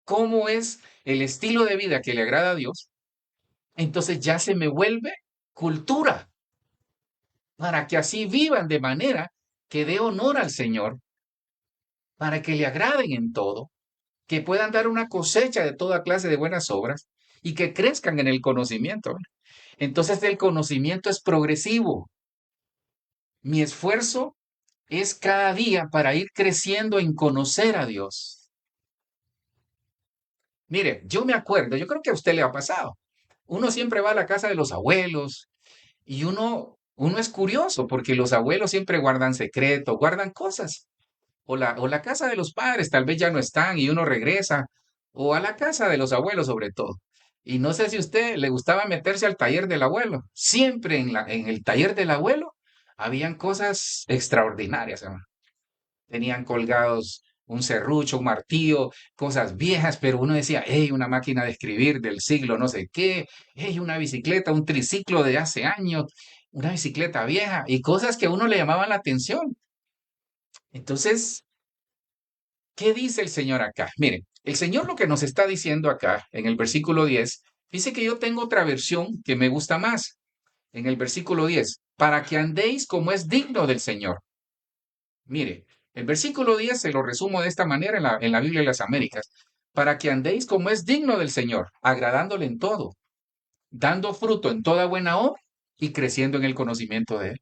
cómo es el estilo de vida que le agrada a Dios, entonces ya se me vuelve cultura, para que así vivan de manera que dé honor al Señor, para que le agraden en todo, que puedan dar una cosecha de toda clase de buenas obras y que crezcan en el conocimiento. Entonces el conocimiento es progresivo. Mi esfuerzo es cada día para ir creciendo en conocer a Dios. Mire, yo me acuerdo, yo creo que a usted le ha pasado. Uno siempre va a la casa de los abuelos y uno es curioso porque los abuelos siempre guardan secretos, guardan cosas. O la casa de los padres tal vez ya no están y uno regresa. O a la casa de los abuelos sobre todo. Y no sé si a usted le gustaba meterse al taller del abuelo. Siempre en el taller del abuelo habían cosas extraordinarias, hermano. Tenían colgados un serrucho, un martillo, cosas viejas, pero uno decía, hey, una máquina de escribir del siglo no sé qué, hey, una bicicleta, un triciclo de hace años, una bicicleta vieja, y cosas que a uno le llamaban la atención. Entonces, ¿qué dice el Señor acá? Mire, el Señor lo que nos está diciendo acá en el versículo 10, dice que yo tengo otra versión que me gusta más. En el versículo 10, para que andéis como es digno del Señor. Mire, el versículo 10 se lo resumo de esta manera en la Biblia de las Américas. Para que andéis como es digno del Señor, agradándole en todo, dando fruto en toda buena obra y creciendo en el conocimiento de Él.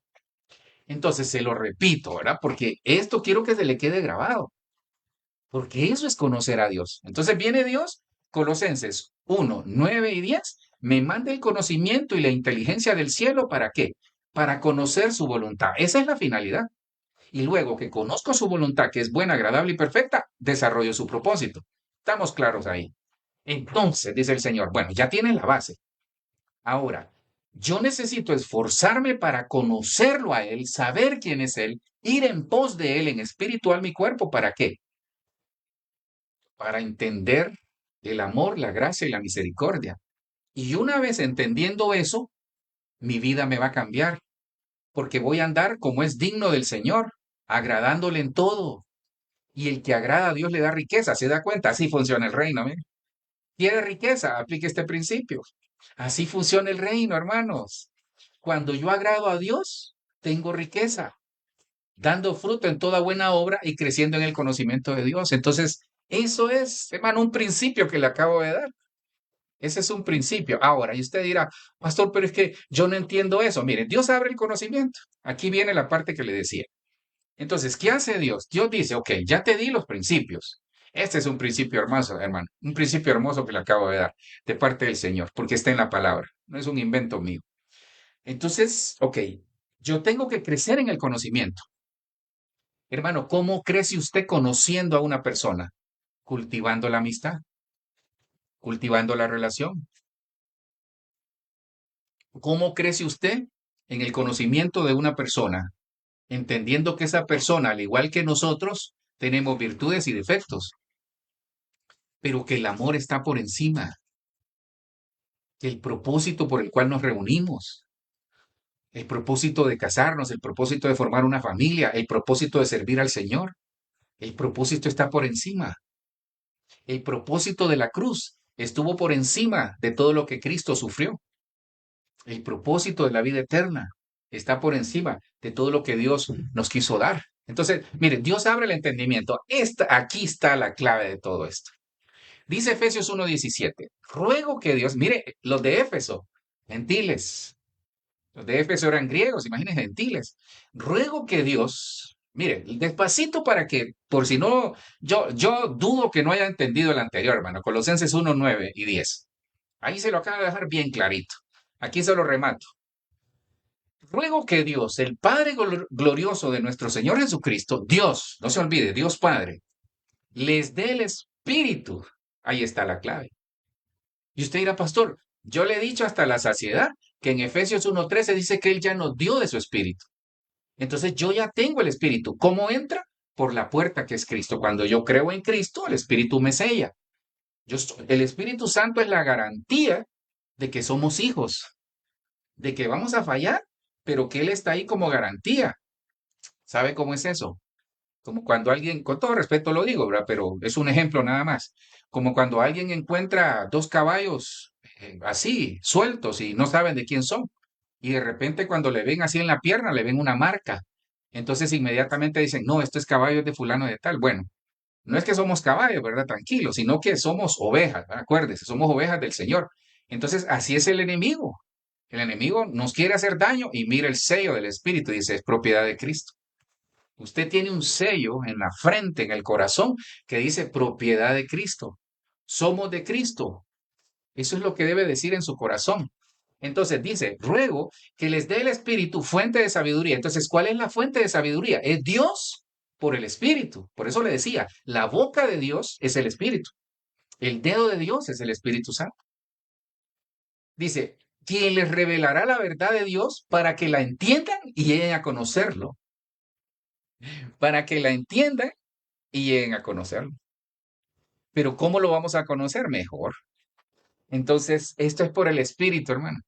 Entonces se lo repito, ¿verdad? Porque esto quiero que se le quede grabado, porque eso es conocer a Dios. Entonces viene Dios, Colosenses 1, 9 y 10, me manda el conocimiento y la inteligencia del cielo, ¿para qué? Para conocer su voluntad. Esa es la finalidad. Y luego que conozco su voluntad, que es buena, agradable y perfecta, desarrollo su propósito. Estamos claros ahí. Entonces, dice el Señor, bueno, ya tienes la base. Ahora, yo necesito esforzarme para conocerlo a Él, saber quién es Él, ir en pos de Él en espiritual mi cuerpo. ¿Para qué? Para entender el amor, la gracia y la misericordia. Y una vez entendiendo eso, mi vida me va a cambiar, porque voy a andar como es digno del Señor, agradándole en todo. Y el que agrada a Dios le da riqueza, ¿se da cuenta? Así funciona el reino, mire. ¿Quiere riqueza? Aplique este principio. Así funciona el reino, hermanos. Cuando yo agrado a Dios, tengo riqueza, dando fruto en toda buena obra y creciendo en el conocimiento de Dios. Entonces, eso es, hermano, un principio que le acabo de dar. Ese es un principio. Ahora, y usted dirá, pastor, pero es que yo no entiendo eso. Mire, Dios abre el conocimiento. Aquí viene la parte que le decía. Entonces, ¿qué hace Dios? Dios dice, ok, ya te di los principios. Este es un principio hermoso, hermano. Un principio hermoso que le acabo de dar de parte del Señor, porque está en la palabra. No es un invento mío. Entonces, ok, yo tengo que crecer en el conocimiento. Hermano, ¿cómo crece usted conociendo a una persona? Cultivando la amistad, cultivando la relación. ¿Cómo crece usted en el conocimiento de una persona? Entendiendo que esa persona, al igual que nosotros, tenemos virtudes y defectos, pero que el amor está por encima, que el propósito por el cual nos reunimos, el propósito de casarnos, el propósito de formar una familia, el propósito de servir al Señor, el propósito está por encima. El propósito de la cruz estuvo por encima de todo lo que Cristo sufrió. El propósito de la vida eterna está por encima de todo lo que Dios nos quiso dar. Entonces, mire, Dios abre el entendimiento. Aquí está la clave de todo esto. Dice Efesios 1:17, ruego que Dios, mire, los de Éfeso, gentiles, los de Éfeso eran griegos, imagínense, gentiles. Ruego que Dios, mire, despacito para que, por si no, yo dudo que no haya entendido el anterior, hermano, Colosenses 1:9 y 10. Ahí se lo acaba de dejar bien clarito. Aquí se lo remato. Ruego que Dios, el Padre glorioso de nuestro Señor Jesucristo, Dios, no se olvide, Dios Padre, les dé el Espíritu. Ahí está la clave. Y usted dirá, pastor, yo le he dicho hasta la saciedad que en Efesios 1:13 dice que Él ya nos dio de su Espíritu. Entonces yo ya tengo el Espíritu. ¿Cómo entra? Por la puerta que es Cristo. Cuando yo creo en Cristo, el Espíritu me sella. El Espíritu Santo es la garantía de que somos hijos, de que vamos a fallar, pero que Él está ahí como garantía. ¿Sabe cómo es eso? Como cuando alguien, con todo respeto lo digo, ¿verdad? Pero es un ejemplo nada más. Como cuando alguien encuentra dos caballos así, sueltos y no saben de quién son. Y de repente cuando le ven así en la pierna, le ven una marca. Entonces inmediatamente dicen, no, esto es caballo de fulano de tal. Bueno, no es que somos caballos, ¿verdad? Tranquilos, sino que somos ovejas, ¿verdad? Acuérdese, somos ovejas del Señor. Entonces así es el enemigo. El enemigo nos quiere hacer daño y mira el sello del Espíritu, dice, es propiedad de Cristo. Usted tiene un sello en la frente, en el corazón, que dice propiedad de Cristo. Somos de Cristo. Eso es lo que debe decir en su corazón. Entonces dice, ruego que les dé el Espíritu fuente de sabiduría. Entonces, ¿cuál es la fuente de sabiduría? Es Dios por el Espíritu. Por eso le decía, la boca de Dios es el Espíritu. El dedo de Dios es el Espíritu Santo. Dice, quien les revelará la verdad de Dios para que la entiendan y lleguen a conocerlo. Para que la entiendan y lleguen a conocerlo. Pero ¿cómo lo vamos a conocer mejor? Entonces, esto es por el Espíritu, hermano.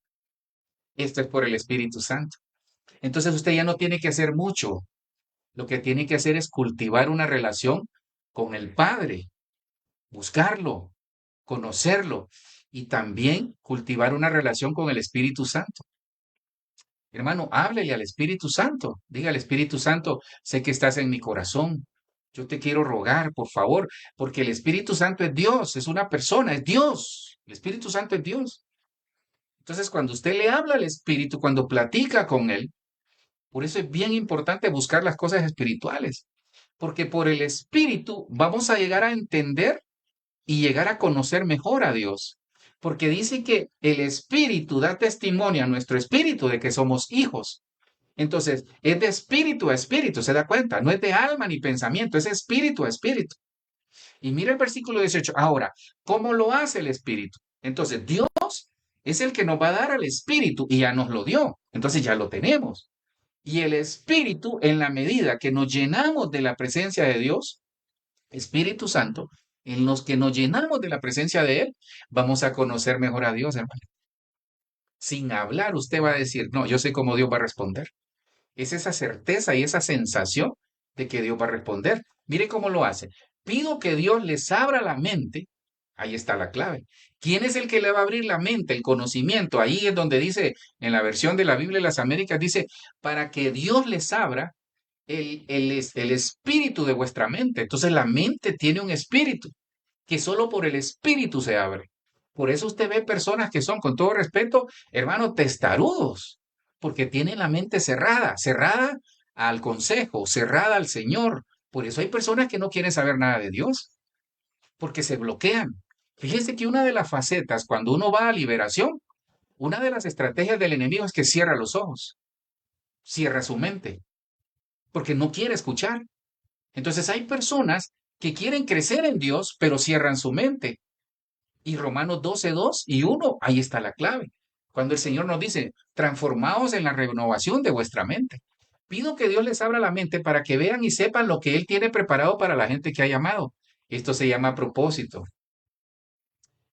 Esto es por el Espíritu Santo. Entonces usted ya no tiene que hacer mucho. Lo que tiene que hacer es cultivar una relación con el Padre, buscarlo, conocerlo y también cultivar una relación con el Espíritu Santo. Hermano, háblele al Espíritu Santo. Diga al Espíritu Santo, sé que estás en mi corazón. Yo te quiero rogar, por favor, porque el Espíritu Santo es Dios, es una persona, es Dios. El Espíritu Santo es Dios. Entonces, cuando usted le habla al Espíritu, cuando platica con Él, por eso es bien importante buscar las cosas espirituales, porque por el Espíritu vamos a llegar a entender y llegar a conocer mejor a Dios. Porque dice que el Espíritu da testimonio a nuestro espíritu de que somos hijos. Entonces, es de espíritu a espíritu, ¿se da cuenta? No es de alma ni pensamiento, es espíritu a espíritu. Y mira el versículo 18. Ahora, ¿cómo lo hace el espíritu? Entonces, Dios es el que nos va a dar al espíritu y ya nos lo dio. Entonces ya lo tenemos. Y el espíritu, en la medida que nos llenamos de la presencia de Dios, Espíritu Santo, en los que nos llenamos de la presencia de Él, vamos a conocer mejor a Dios, hermano. Sin hablar, usted va a decir, no, yo sé cómo Dios va a responder. Es esa certeza y esa sensación de que Dios va a responder. Mire cómo lo hace. Pido que Dios les abra la mente. Ahí está la clave. ¿Quién es el que le va a abrir la mente, el conocimiento? Ahí es donde dice, en la versión de la Biblia de las Américas, dice, para que Dios les abra el espíritu de vuestra mente. Entonces la mente tiene un espíritu que solo por el espíritu se abre. Por eso usted ve personas que son, con todo respeto, hermano, testarudos, porque tienen la mente cerrada, cerrada al consejo, cerrada al Señor. Por eso hay personas que no quieren saber nada de Dios, porque se bloquean. Fíjese que una de las facetas, cuando uno va a liberación, una de las estrategias del enemigo es que cierra los ojos, cierra su mente, porque no quiere escuchar. Entonces hay personas que quieren crecer en Dios, pero cierran su mente. Y Romanos 12:2 y 1, ahí está la clave. Cuando el Señor nos dice, transformaos en la renovación de vuestra mente. Pido que Dios les abra la mente para que vean y sepan lo que Él tiene preparado para la gente que ha llamado. Esto se llama propósito.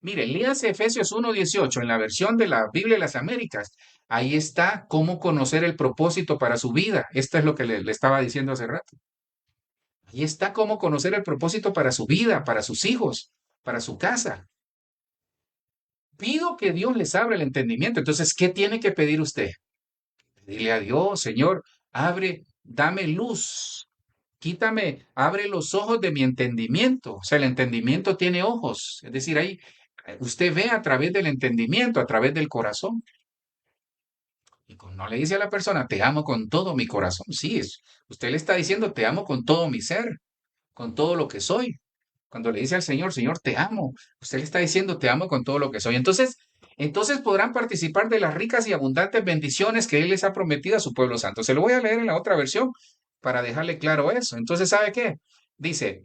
Mire, léase Efesios 1:18 en la versión de la Biblia de las Américas. Ahí está cómo conocer el propósito para su vida. Esto es lo que le estaba diciendo hace rato. Ahí está cómo conocer el propósito para su vida, para sus hijos, para su casa. Pido que Dios les abra el entendimiento. Entonces, ¿qué tiene que pedir usted? Dile a Dios, Señor, abre, dame luz, quítame, abre los ojos de mi entendimiento. O sea, el entendimiento tiene ojos. Es decir, ahí usted ve a través del entendimiento, a través del corazón. Y no le dice a la persona, te amo con todo mi corazón. Sí, usted le está diciendo, te amo con todo mi ser, con todo lo que soy. Cuando le dice al Señor, Señor, te amo, usted le está diciendo, te amo con todo lo que soy. Entonces podrán participar de las ricas y abundantes bendiciones que Él les ha prometido a su pueblo santo. Se lo voy a leer en la otra versión para dejarle claro eso. Entonces, ¿sabe qué? Dice,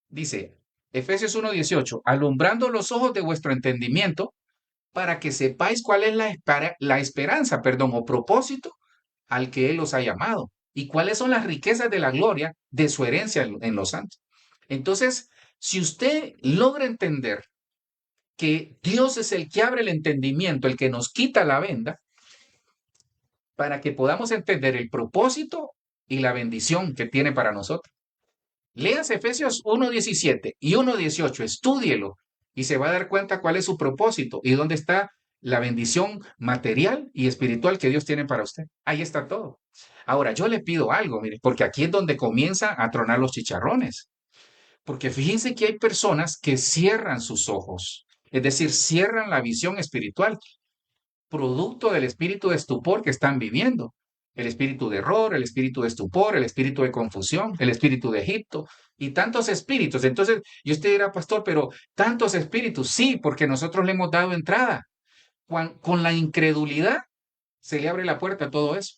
dice, Efesios 1:18, alumbrando los ojos de vuestro entendimiento para que sepáis cuál es la esperanza, perdón, o propósito al que Él los ha llamado y cuáles son las riquezas de la gloria de su herencia en los santos. Entonces, si usted logra entender que Dios es el que abre el entendimiento, el que nos quita la venda, para que podamos entender el propósito y la bendición que tiene para nosotros. Leas Efesios 1:17 y 1:18, estúdielo y se va a dar cuenta cuál es su propósito y dónde está la bendición material y espiritual que Dios tiene para usted. Ahí está todo. Ahora, yo le pido algo, mire, porque aquí es donde comienza a tronar los chicharrones. Porque fíjense que hay personas que cierran sus ojos, es decir, cierran la visión espiritual, producto del espíritu de estupor que están viviendo. El espíritu de error, el espíritu de estupor, el espíritu de confusión, el espíritu de Egipto y tantos espíritus. Entonces, y usted dirá, pastor, pero tantos espíritus, sí, porque nosotros le hemos dado entrada. Con la incredulidad se le abre la puerta a todo eso.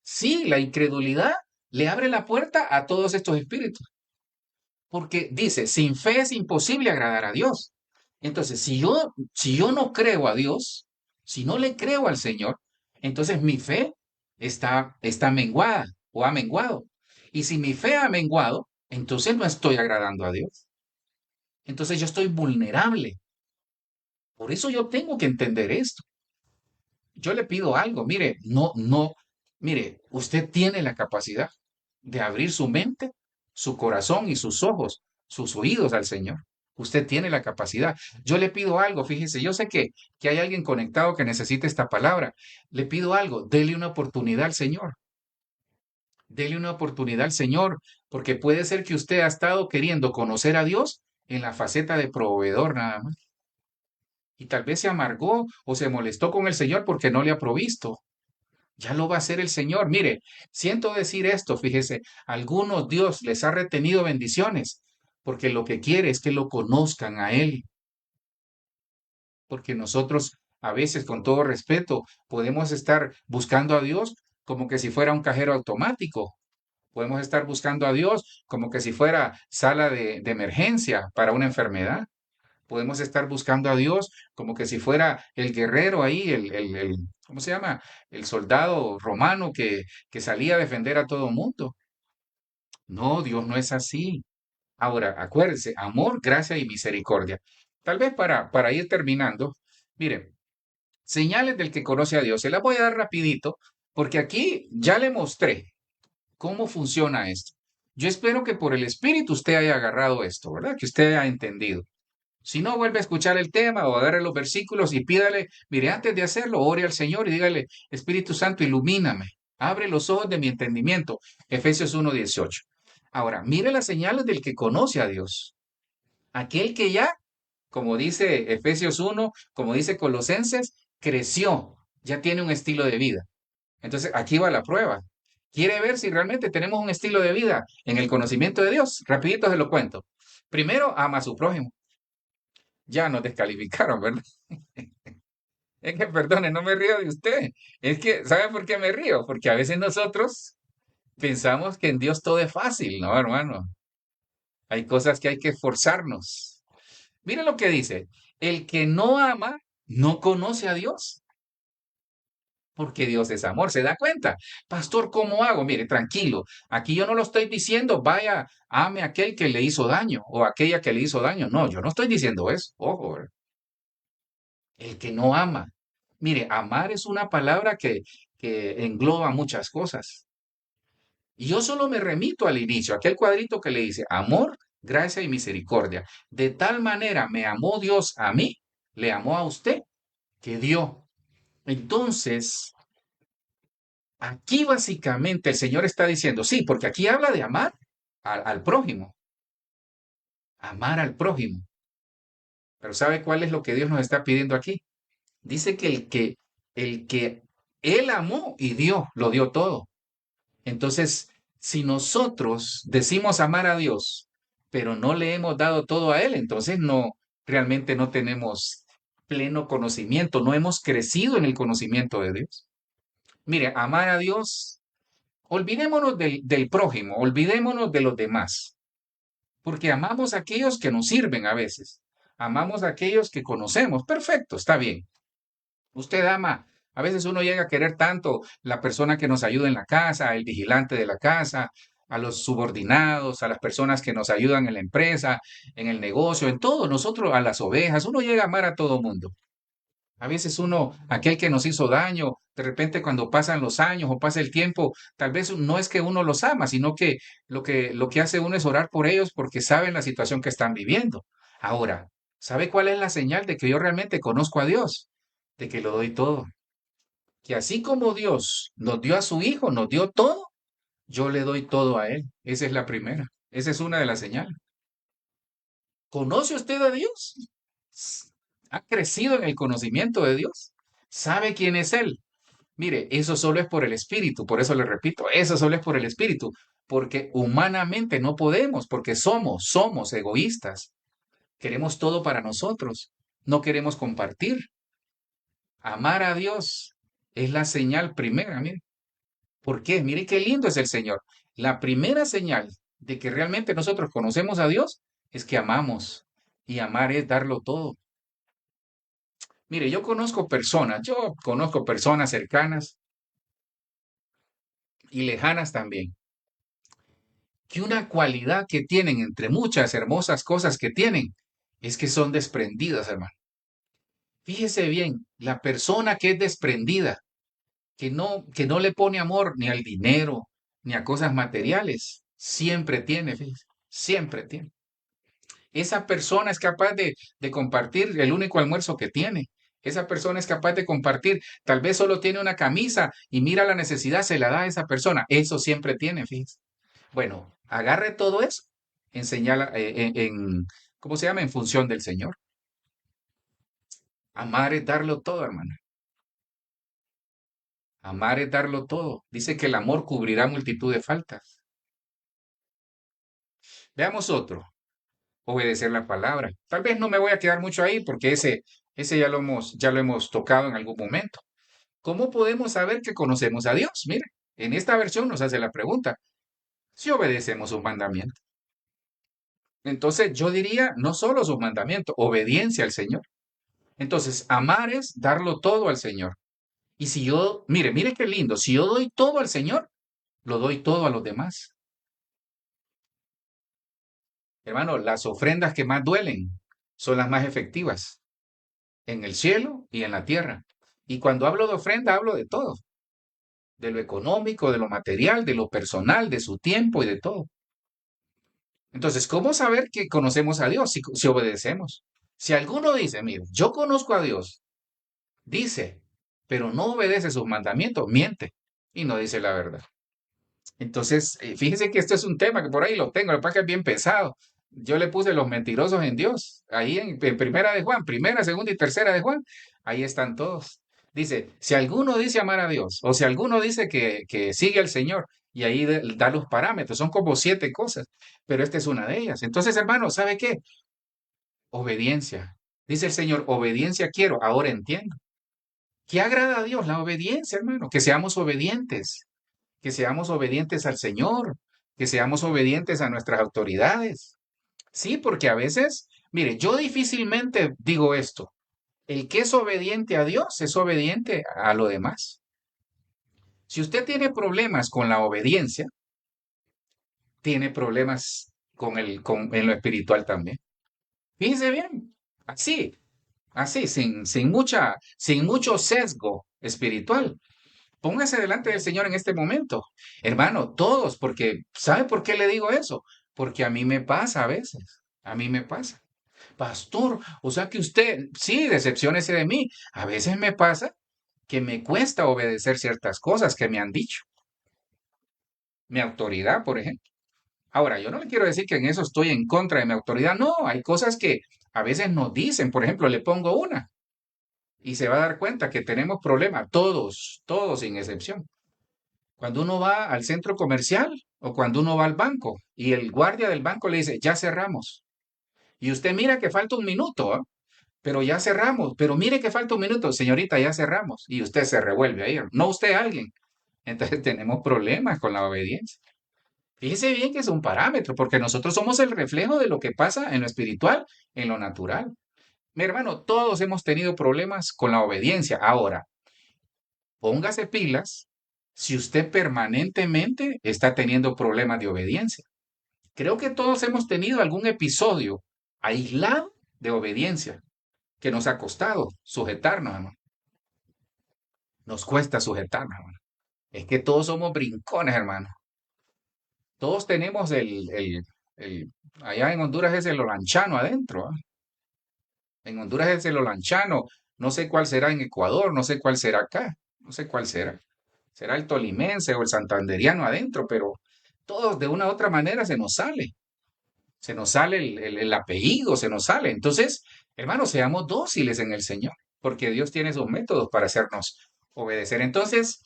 Sí, la incredulidad le abre la puerta a todos estos espíritus. Porque dice, sin fe es imposible agradar a Dios. Entonces, si yo no creo a Dios, si no le creo al Señor, entonces mi fe está menguada o ha menguado. Y si mi fe ha menguado, entonces no estoy agradando a Dios. Entonces yo estoy vulnerable. Por eso yo tengo que entender esto. Yo le pido algo, mire, mire, usted tiene la capacidad de abrir su mente, su corazón y sus ojos, sus oídos al Señor. Usted tiene la capacidad. Yo le pido algo, fíjese, yo sé que hay alguien conectado que necesita esta palabra. Le pido algo, dele una oportunidad al Señor. Dele una oportunidad al Señor, porque puede ser que usted ha estado queriendo conocer a Dios en la faceta de proveedor nada más. Y tal vez se amargó o se molestó con el Señor porque no le ha provisto. Ya lo va a hacer el Señor. Mire, siento decir esto, fíjese, algunos Dios les ha retenido bendiciones porque lo que quiere es que lo conozcan a Él. Porque nosotros a veces, con todo respeto, podemos estar buscando a Dios como que si fuera un cajero automático. Podemos estar buscando a Dios como que si fuera sala de emergencia para una enfermedad. Podemos estar buscando a Dios como que si fuera el guerrero ahí, ¿cómo se llama? El soldado romano que salía a defender a todo mundo. No, Dios no es así. Ahora, acuérdense, amor, gracia y misericordia. Tal vez para ir terminando, miren, señales del que conoce a Dios. Se las voy a dar rapidito, porque aquí ya le mostré cómo funciona esto. Yo espero que por el Espíritu usted haya agarrado esto, ¿verdad? Que usted haya entendido. Si no, vuelve a escuchar el tema o agarre los versículos y pídale, mire, antes de hacerlo, ore al Señor y dígale, Espíritu Santo, ilumíname, abre los ojos de mi entendimiento. Efesios 1:18. Ahora, mire las señales del que conoce a Dios. Aquel que ya, como dice Efesios 1, como dice Colosenses, creció, ya tiene un estilo de vida. Entonces, aquí va la prueba. ¿Quiere ver si realmente tenemos un estilo de vida en el conocimiento de Dios? Rapidito se lo cuento. Primero, ama a su prójimo. Ya nos descalificaron, ¿verdad? Es que, perdone, no me río de usted. Es que, ¿sabe por qué me río? Porque a veces nosotros pensamos que en Dios todo es fácil, ¿no, hermano? Hay cosas que hay que esforzarnos. Mire lo que dice. El que no ama no conoce a Dios, porque Dios es amor. ¿Se da cuenta? Pastor, ¿cómo hago? Mire, tranquilo. Aquí yo no lo estoy diciendo, vaya, ame a aquel que le hizo daño o aquella que le hizo daño. No, yo no estoy diciendo eso. Ojo, ¿verdad? El que no ama. Mire, amar es una palabra que engloba muchas cosas. Y yo solo me remito al inicio, aquel cuadrito que le dice amor, gracia y misericordia. De tal manera me amó Dios a mí, le amó a usted, que dio. Entonces, aquí básicamente el Señor está diciendo, sí, porque aquí habla de amar al prójimo, amar al prójimo. Pero ¿sabe cuál es lo que Dios nos está pidiendo aquí? Dice que el que Él amó y dio, lo dio todo. Entonces, si nosotros decimos amar a Dios, pero no le hemos dado todo a Él, entonces no, realmente no tenemos pleno conocimiento, no hemos crecido en el conocimiento de Dios. Mire, amar a Dios, olvidémonos del prójimo, olvidémonos de los demás, porque amamos a aquellos que nos sirven a veces, amamos a aquellos que conocemos, perfecto, está bien. Usted ama, a veces uno llega a querer tanto la persona que nos ayuda en la casa, el vigilante de la casa, a los subordinados, a las personas que nos ayudan en la empresa, en el negocio, en todo, nosotros a las ovejas, uno llega a amar a todo mundo. A veces uno, aquel que nos hizo daño, de repente cuando pasan los años o pasa el tiempo, tal vez no es que uno los ama, sino que lo que hace uno es orar por ellos porque saben la situación que están viviendo. Ahora, ¿sabe cuál es la señal de que yo realmente conozco a Dios? De que lo doy todo. Que así como Dios nos dio a su Hijo, nos dio todo, yo le doy todo a Él. Esa es la primera. Esa es una de las señales. ¿Conoce usted a Dios? ¿Ha crecido en el conocimiento de Dios? ¿Sabe quién es Él? Mire, eso solo es por el Espíritu, por eso le repito, eso solo es por el Espíritu, porque humanamente no podemos, porque somos egoístas. Queremos todo para nosotros, no queremos compartir. Amar a Dios es la señal primera, mire. ¿Por qué? Mire qué lindo es el Señor. La primera señal de que realmente nosotros conocemos a Dios es que amamos. Y amar es darlo todo. Mire, yo conozco personas cercanas y lejanas también, que una cualidad que tienen entre muchas hermosas cosas que tienen es que son desprendidas, hermano. Fíjese bien, la persona que es desprendida, que no le pone amor ni al dinero, ni a cosas materiales, siempre tiene, fíjese, siempre tiene. Esa persona es capaz de compartir el único almuerzo que tiene. Esa persona es capaz de compartir, tal vez solo tiene una camisa y mira la necesidad, se la da a esa persona. Eso siempre tiene, fíjese. Bueno, agarre todo eso en señal, ¿cómo se llama? En función del Señor. Amar es darlo todo, hermano. Amar es darlo todo. Dice que el amor cubrirá multitud de faltas. Veamos otro. Obedecer la palabra. Tal vez no me voy a quedar mucho ahí porque ese ya lo hemos tocado en algún momento. ¿Cómo podemos saber que conocemos a Dios? Mire, en esta versión nos hace la pregunta, si obedecemos sus mandamientos. Entonces yo diría, no solo sus mandamientos, obediencia al Señor. Entonces, amar es darlo todo al Señor. Y si yo, mire qué lindo, si yo doy todo al Señor, lo doy todo a los demás. Hermano, las ofrendas que más duelen son las más efectivas en el cielo y en la tierra. Y cuando hablo de ofrenda, hablo de todo, de lo económico, de lo material, de lo personal, de su tiempo y de todo. Entonces, ¿cómo saber que conocemos a Dios si obedecemos? Si alguno dice, mire, yo conozco a Dios, dice, pero no obedece sus mandamientos, miente y no dice la verdad. Entonces, fíjese que este es un tema que por ahí lo tengo, lo que pasa es que es bien pesado. Yo le puse los mentirosos en Dios, ahí en primera de Juan, primera, segunda y tercera de Juan, ahí están todos. Dice, si alguno dice amar a Dios, o si alguno dice que sigue al Señor, y ahí da los parámetros, son como 7 cosas, pero esta es una de ellas. Entonces, hermano, ¿sabe qué? Obediencia. Dice el Señor, obediencia quiero, ahora entiendo. ¿Qué agrada a Dios? La obediencia, hermano, que seamos obedientes al Señor, que seamos obedientes a nuestras autoridades. Sí, porque a veces, mire, yo difícilmente digo esto. El que es obediente a Dios es obediente a lo demás. Si usted tiene problemas con la obediencia, tiene problemas en lo espiritual también. Fíjese bien, así, así, sin mucho sesgo espiritual. Póngase delante del Señor en este momento. Hermano, todos, porque, ¿sabe por qué le digo eso? Porque a mí me pasa a veces, a mí me pasa. Pastor, o sea que usted, sí, decepciónese de mí. A veces me pasa que me cuesta obedecer ciertas cosas que me han dicho. Mi autoridad, por ejemplo. Ahora, yo no le quiero decir que en eso estoy en contra de mi autoridad. No, hay cosas que a veces nos dicen. Por ejemplo, le pongo una y se va a dar cuenta que tenemos problemas, todos, todos sin excepción. Cuando uno va al centro comercial o cuando uno va al banco y el guardia del banco le dice, ya cerramos. Y usted mira que falta un minuto, ¿ah? Pero ya cerramos. Pero mire que falta un minuto, señorita, ya cerramos. Y usted se revuelve ahí. No usted, alguien. Entonces tenemos problemas con la obediencia. Fíjese bien que es un parámetro, porque nosotros somos el reflejo de lo que pasa en lo espiritual, en lo natural. Mi hermano, todos hemos tenido problemas con la obediencia. Ahora, póngase pilas si usted permanentemente está teniendo problemas de obediencia. Creo que todos hemos tenido algún episodio aislado de obediencia que nos ha costado sujetarnos, hermano. Nos cuesta sujetarnos, hermano. Es que todos somos brincones, hermano. Todos tenemos allá en Honduras es el olanchano adentro, ¿ah? En Honduras es el olanchano. No sé cuál será en Ecuador, no sé cuál será acá, no sé cuál será. Será el tolimense o el santanderiano adentro, pero todos de una u otra manera se nos sale el apellido, se nos sale. Entonces, hermanos, seamos dóciles en el Señor, porque Dios tiene sus métodos para hacernos obedecer. Entonces,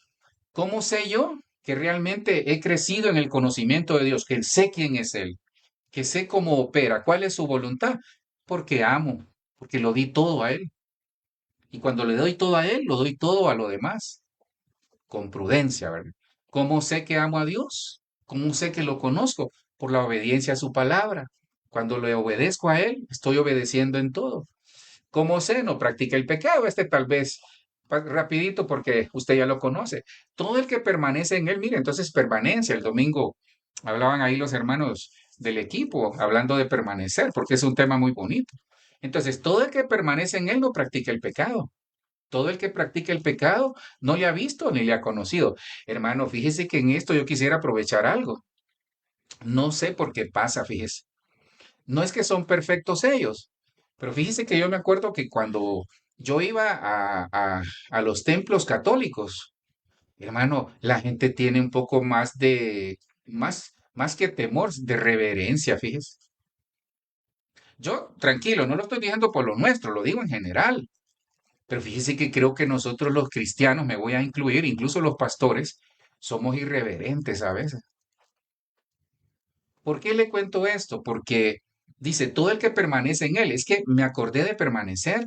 ¿cómo sé yo que realmente he crecido en el conocimiento de Dios, que sé quién es Él, que sé cómo opera, cuál es su voluntad? Porque amo, porque lo di todo a Él. Y cuando le doy todo a Él, lo doy todo a lo demás con prudencia, ¿verdad? ¿Cómo sé que amo a Dios? ¿Cómo sé que lo conozco? Por la obediencia a su palabra. Cuando le obedezco a Él, estoy obedeciendo en todo. ¿Cómo sé? No practica el pecado. Este tal vez rapidito porque usted ya lo conoce. Todo el que permanece en Él, mire, entonces permanencia. El domingo hablaban ahí los hermanos del equipo hablando de permanecer porque es un tema muy bonito. Entonces, todo el que permanece en Él no practica el pecado. Todo el que practica el pecado no le ha visto ni le ha conocido. Hermano, fíjese que en esto yo quisiera aprovechar algo. No sé por qué pasa, fíjese. No es que son perfectos ellos, pero fíjese que yo me acuerdo que cuando yo iba a los templos católicos, hermano, la gente tiene un poco más que temor, de reverencia, fíjese. Yo, tranquilo, no lo estoy diciendo por lo nuestro, lo digo en general. Pero fíjese que creo que nosotros los cristianos, me voy a incluir, incluso los pastores, somos irreverentes a veces. ¿Por qué le cuento esto? Porque dice, todo el que permanece en él, es que me acordé de permanecer.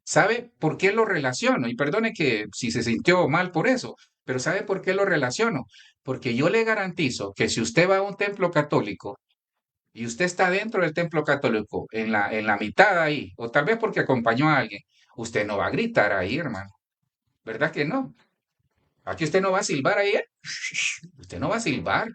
¿Sabe por qué lo relaciono? Y perdone que si se sintió mal por eso, pero ¿sabe por qué lo relaciono? Porque yo le garantizo que si usted va a un templo católico y usted está dentro del templo católico, en la mitad ahí, o tal vez porque acompañó a alguien, usted no va a gritar ahí, hermano. ¿Verdad que no? Aquí usted no va a silbar ahí, ¿eh? Usted no va a silbar.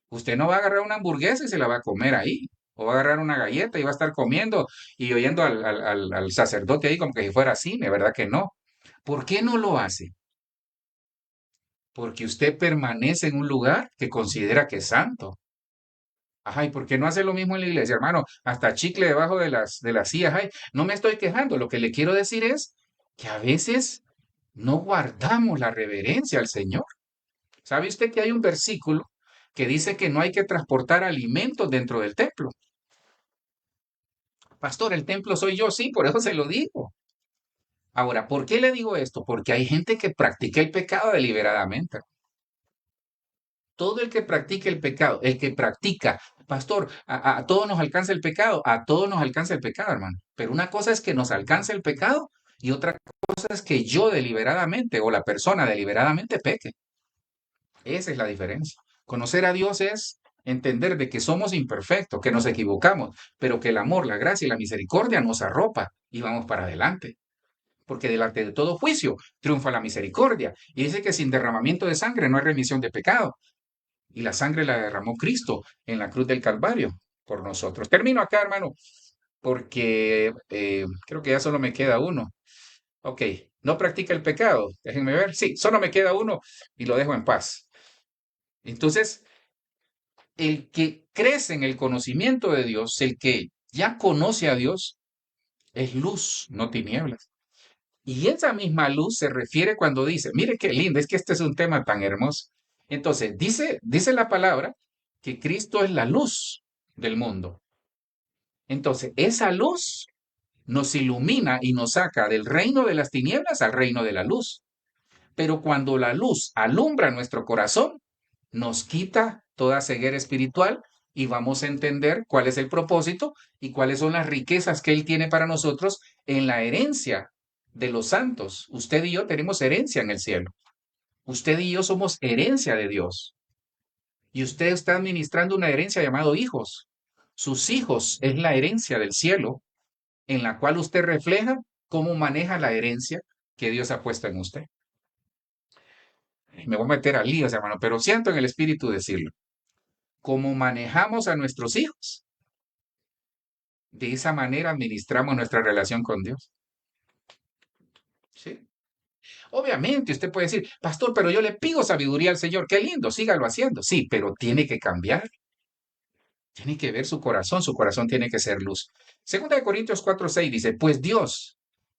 Usted no va a agarrar una hamburguesa y se la va a comer ahí. O va a agarrar una galleta y va a estar comiendo y oyendo al sacerdote ahí como que si fuera cine, ¿verdad que no? ¿Por qué no lo hace? Porque usted permanece en un lugar que considera que es santo. Ajá, ¿y por qué no hace lo mismo en la iglesia, hermano? Hasta chicle debajo de las sillas hay. No me estoy quejando. Lo que le quiero decir es que a veces no guardamos la reverencia al Señor. ¿Sabe usted que hay un versículo que dice que no hay que transportar alimentos dentro del templo? Pastor, el templo soy yo, sí, por eso se lo digo. Ahora, ¿por qué le digo esto? Porque hay gente que practica el pecado deliberadamente. Todo el que practica el pecado, el que practica, pastor, a todos nos alcanza el pecado, a todos nos alcanza el pecado, hermano. Pero una cosa es que nos alcanza el pecado y otra cosa es que yo deliberadamente o la persona deliberadamente peque. Esa es la diferencia. Conocer a Dios es entender de que somos imperfectos, que nos equivocamos, pero que el amor, la gracia y la misericordia nos arropa y vamos para adelante. porque delante de todo juicio triunfa la misericordia. Y dice que sin derramamiento de sangre no hay remisión de pecado. Y la sangre la derramó Cristo en la cruz del Calvario por nosotros. Termino acá, hermano, porque creo que ya solo me queda uno. Ok, no practica el pecado. Déjenme ver. Sí, solo me queda uno y lo dejo en paz. Entonces, el que crece en el conocimiento de Dios, el que ya conoce a Dios, es luz, no tinieblas. Y esa misma luz se refiere cuando dice, mire qué lindo, es que este es un tema tan hermoso. Entonces, dice la palabra que Cristo es la luz del mundo. Entonces, esa luz nos ilumina y nos saca del reino de las tinieblas al reino de la luz. Pero cuando la luz alumbra nuestro corazón, nos quita toda ceguera espiritual y vamos a entender cuál es el propósito y cuáles son las riquezas que Él tiene para nosotros en la herencia de los santos. Usted y yo tenemos herencia en el cielo. Usted y yo somos herencia de Dios. Y usted está administrando una herencia llamado hijos. Sus hijos es la herencia del cielo en la cual usted refleja cómo maneja la herencia que Dios ha puesto en usted. Me voy a meter a líos, hermano, pero siento en el espíritu decirlo. Cómo manejamos a nuestros hijos, de esa manera administramos nuestra relación con Dios. ¿Sí? Obviamente usted puede decir, pastor, pero yo le pido sabiduría al Señor. Qué lindo, sígalo haciendo. Sí, pero tiene que cambiar. Tiene que ver su corazón tiene que ser luz. Segunda de Corintios 4:6 dice, pues Dios,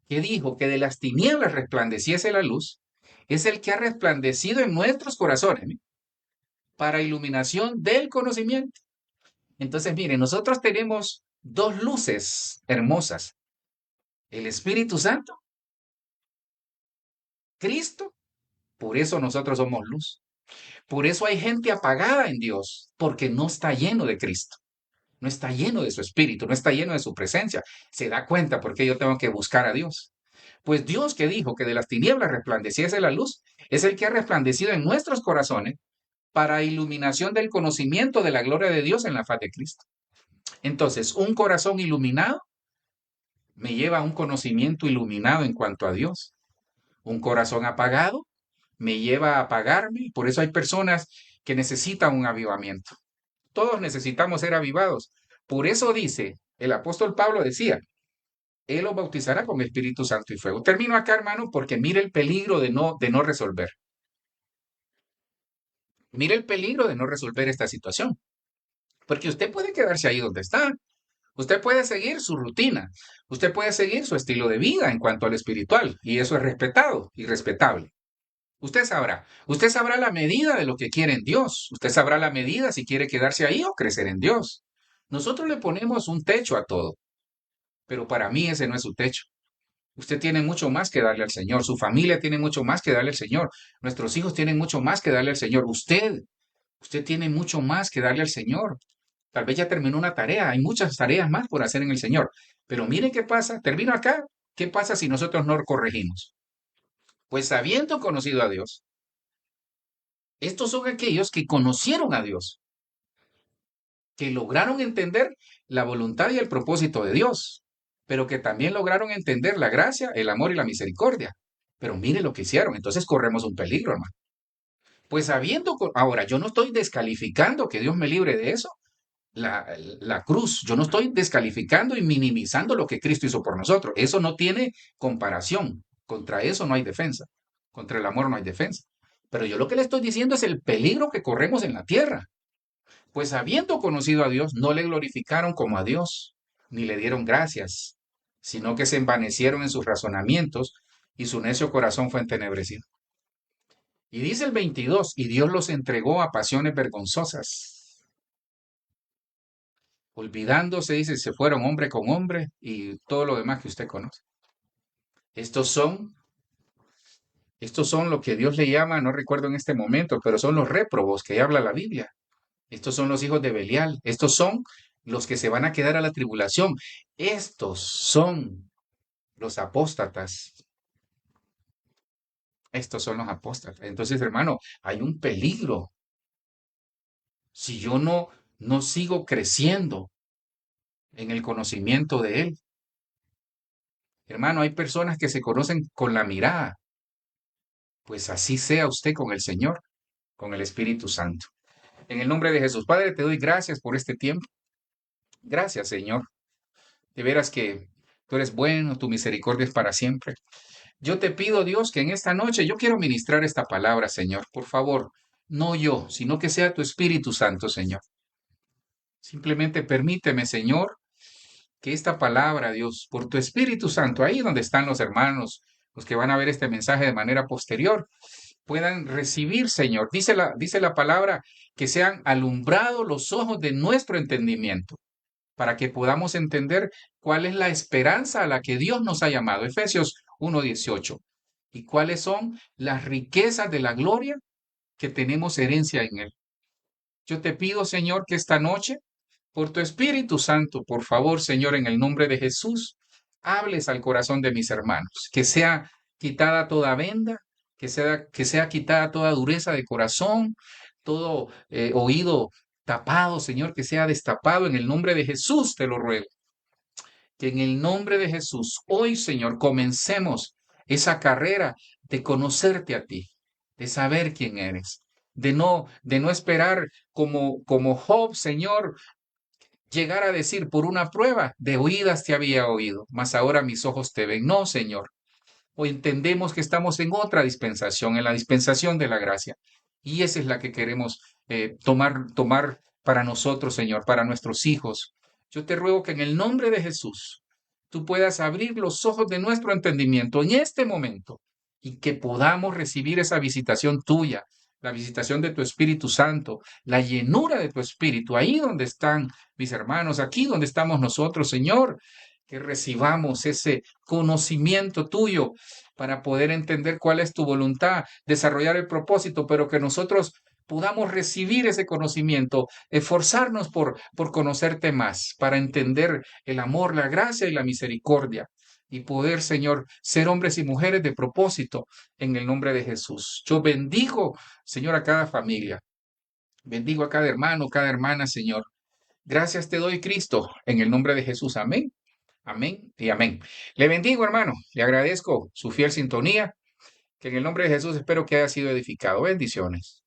que dijo que de las tinieblas resplandeciese la luz, es el que ha resplandecido en nuestros corazones, ¿sí?, para iluminación del conocimiento. Entonces, mire, nosotros tenemos dos luces hermosas. El Espíritu Santo, Cristo, por eso nosotros somos luz. Por eso hay gente apagada en Dios, porque no está lleno de Cristo, no está lleno de su Espíritu, no está lleno de su presencia. Se da cuenta por qué yo tengo que buscar a Dios. Pues Dios, que dijo que de las tinieblas resplandeciese la luz, es el que ha resplandecido en nuestros corazones para iluminación del conocimiento de la gloria de Dios en la faz de Cristo. Entonces, un corazón iluminado me lleva a un conocimiento iluminado en cuanto a Dios. Un corazón apagado me lleva a apagarme. Por eso hay personas que necesitan un avivamiento. Todos necesitamos ser avivados. Por eso dice, el apóstol Pablo decía, Él los bautizará con Espíritu Santo y fuego. Termino acá, hermano, porque mire el peligro de no resolver. Mire el peligro de no resolver esta situación. Porque usted puede quedarse ahí donde está. Usted puede seguir su rutina. Usted puede seguir su estilo de vida en cuanto al espiritual. Y eso es respetado y respetable. Usted sabrá la medida de lo que quiere en Dios. Usted sabrá la medida si quiere quedarse ahí o crecer en Dios. Nosotros le ponemos un techo a todo, pero para mí ese no es su techo. Usted tiene mucho más que darle al Señor. Su familia tiene mucho más que darle al Señor. Nuestros hijos tienen mucho más que darle al Señor. Usted tiene mucho más que darle al Señor. Tal vez ya terminó una tarea. Hay muchas tareas más por hacer en el Señor. Pero mire qué pasa. Termino acá. ¿Qué pasa si nosotros no corregimos? Pues habiendo conocido a Dios, estos son aquellos que conocieron a Dios, que lograron entender la voluntad y el propósito de Dios, pero que también lograron entender la gracia, el amor y la misericordia. Pero mire lo que hicieron. Entonces corremos un peligro, hermano. Pues ahora, yo no estoy descalificando que Dios me libre de eso, la cruz. Yo no estoy descalificando y minimizando lo que Cristo hizo por nosotros. Eso no tiene comparación. Contra eso no hay defensa. Contra el amor no hay defensa. Pero yo lo que le estoy diciendo es el peligro que corremos en la tierra. Pues habiendo conocido a Dios, no le glorificaron como a Dios, ni le dieron gracias, sino que se envanecieron en sus razonamientos y su necio corazón fue entenebrecido. Y dice el 22, y Dios los entregó a pasiones vergonzosas. Olvidándose, dice, se fueron hombre con hombre y todo lo demás que usted conoce. Estos son, estos son lo que Dios le llama, no recuerdo en este momento, pero son los réprobos que habla la Biblia. Estos son los hijos de Belial. Estos son los que se van a quedar a la tribulación. Estos son los apóstatas. Estos son los apóstatas. Entonces, hermano, hay un peligro. Si yo no sigo creciendo en el conocimiento de Él, Hermano, hay personas que se conocen con la mirada. Pues así sea usted con el Señor, con el Espíritu Santo. En el nombre de Jesús, Padre, te doy gracias por este tiempo. Gracias, Señor. De veras que tú eres bueno, tu misericordia es para siempre. Yo te pido, Dios, que en esta noche yo quiero ministrar esta palabra, Señor. Por favor, no yo, sino que sea tu Espíritu Santo, Señor. Simplemente permíteme, Señor, que esta palabra, Dios, por tu Espíritu Santo, ahí donde están los hermanos, los que van a ver este mensaje de manera posterior, puedan recibir, Señor. Dice la palabra que sean alumbrados los ojos de nuestro entendimiento, para que podamos entender cuál es la esperanza a la que Dios nos ha llamado. Efesios 1:18. Y cuáles son las riquezas de la gloria que tenemos herencia en Él. Yo te pido, Señor, que esta noche, por tu Espíritu Santo, por favor, Señor, en el nombre de Jesús, hables al corazón de mis hermanos, que sea quitada toda venda, que sea quitada toda dureza de corazón, todo oído tapado, Señor, que sea destapado en el nombre de Jesús, te lo ruego. Que en el nombre de Jesús, hoy, Señor, comencemos esa carrera de conocerte a ti, de saber quién eres, de no esperar como Job, Señor, llegar a decir por una prueba, de oídas te había oído, mas ahora mis ojos te ven. No, Señor. Hoy entendemos que estamos en otra dispensación, en la dispensación de la gracia. Y esa es la que queremos tomar para nosotros, Señor, para nuestros hijos. Yo te ruego que en el nombre de Jesús tú puedas abrir los ojos de nuestro entendimiento en este momento y que podamos recibir esa visitación tuya, la visitación de tu Espíritu Santo, la llenura de tu Espíritu, ahí donde están mis hermanos, aquí donde estamos nosotros, Señor, que recibamos ese conocimiento tuyo para poder entender cuál es tu voluntad, desarrollar el propósito, pero que nosotros podamos recibir ese conocimiento, esforzarnos por conocerte más, para entender el amor, la gracia y la misericordia, y poder, Señor, ser hombres y mujeres de propósito en el nombre de Jesús. Yo bendigo, Señor, a cada familia, bendigo a cada hermano, cada hermana, Señor. Gracias te doy, Cristo, en el nombre de Jesús. Amén. Amén y amén. Le bendigo, hermano. Le agradezco su fiel sintonía, que en el nombre de Jesús espero que haya sido edificado. Bendiciones.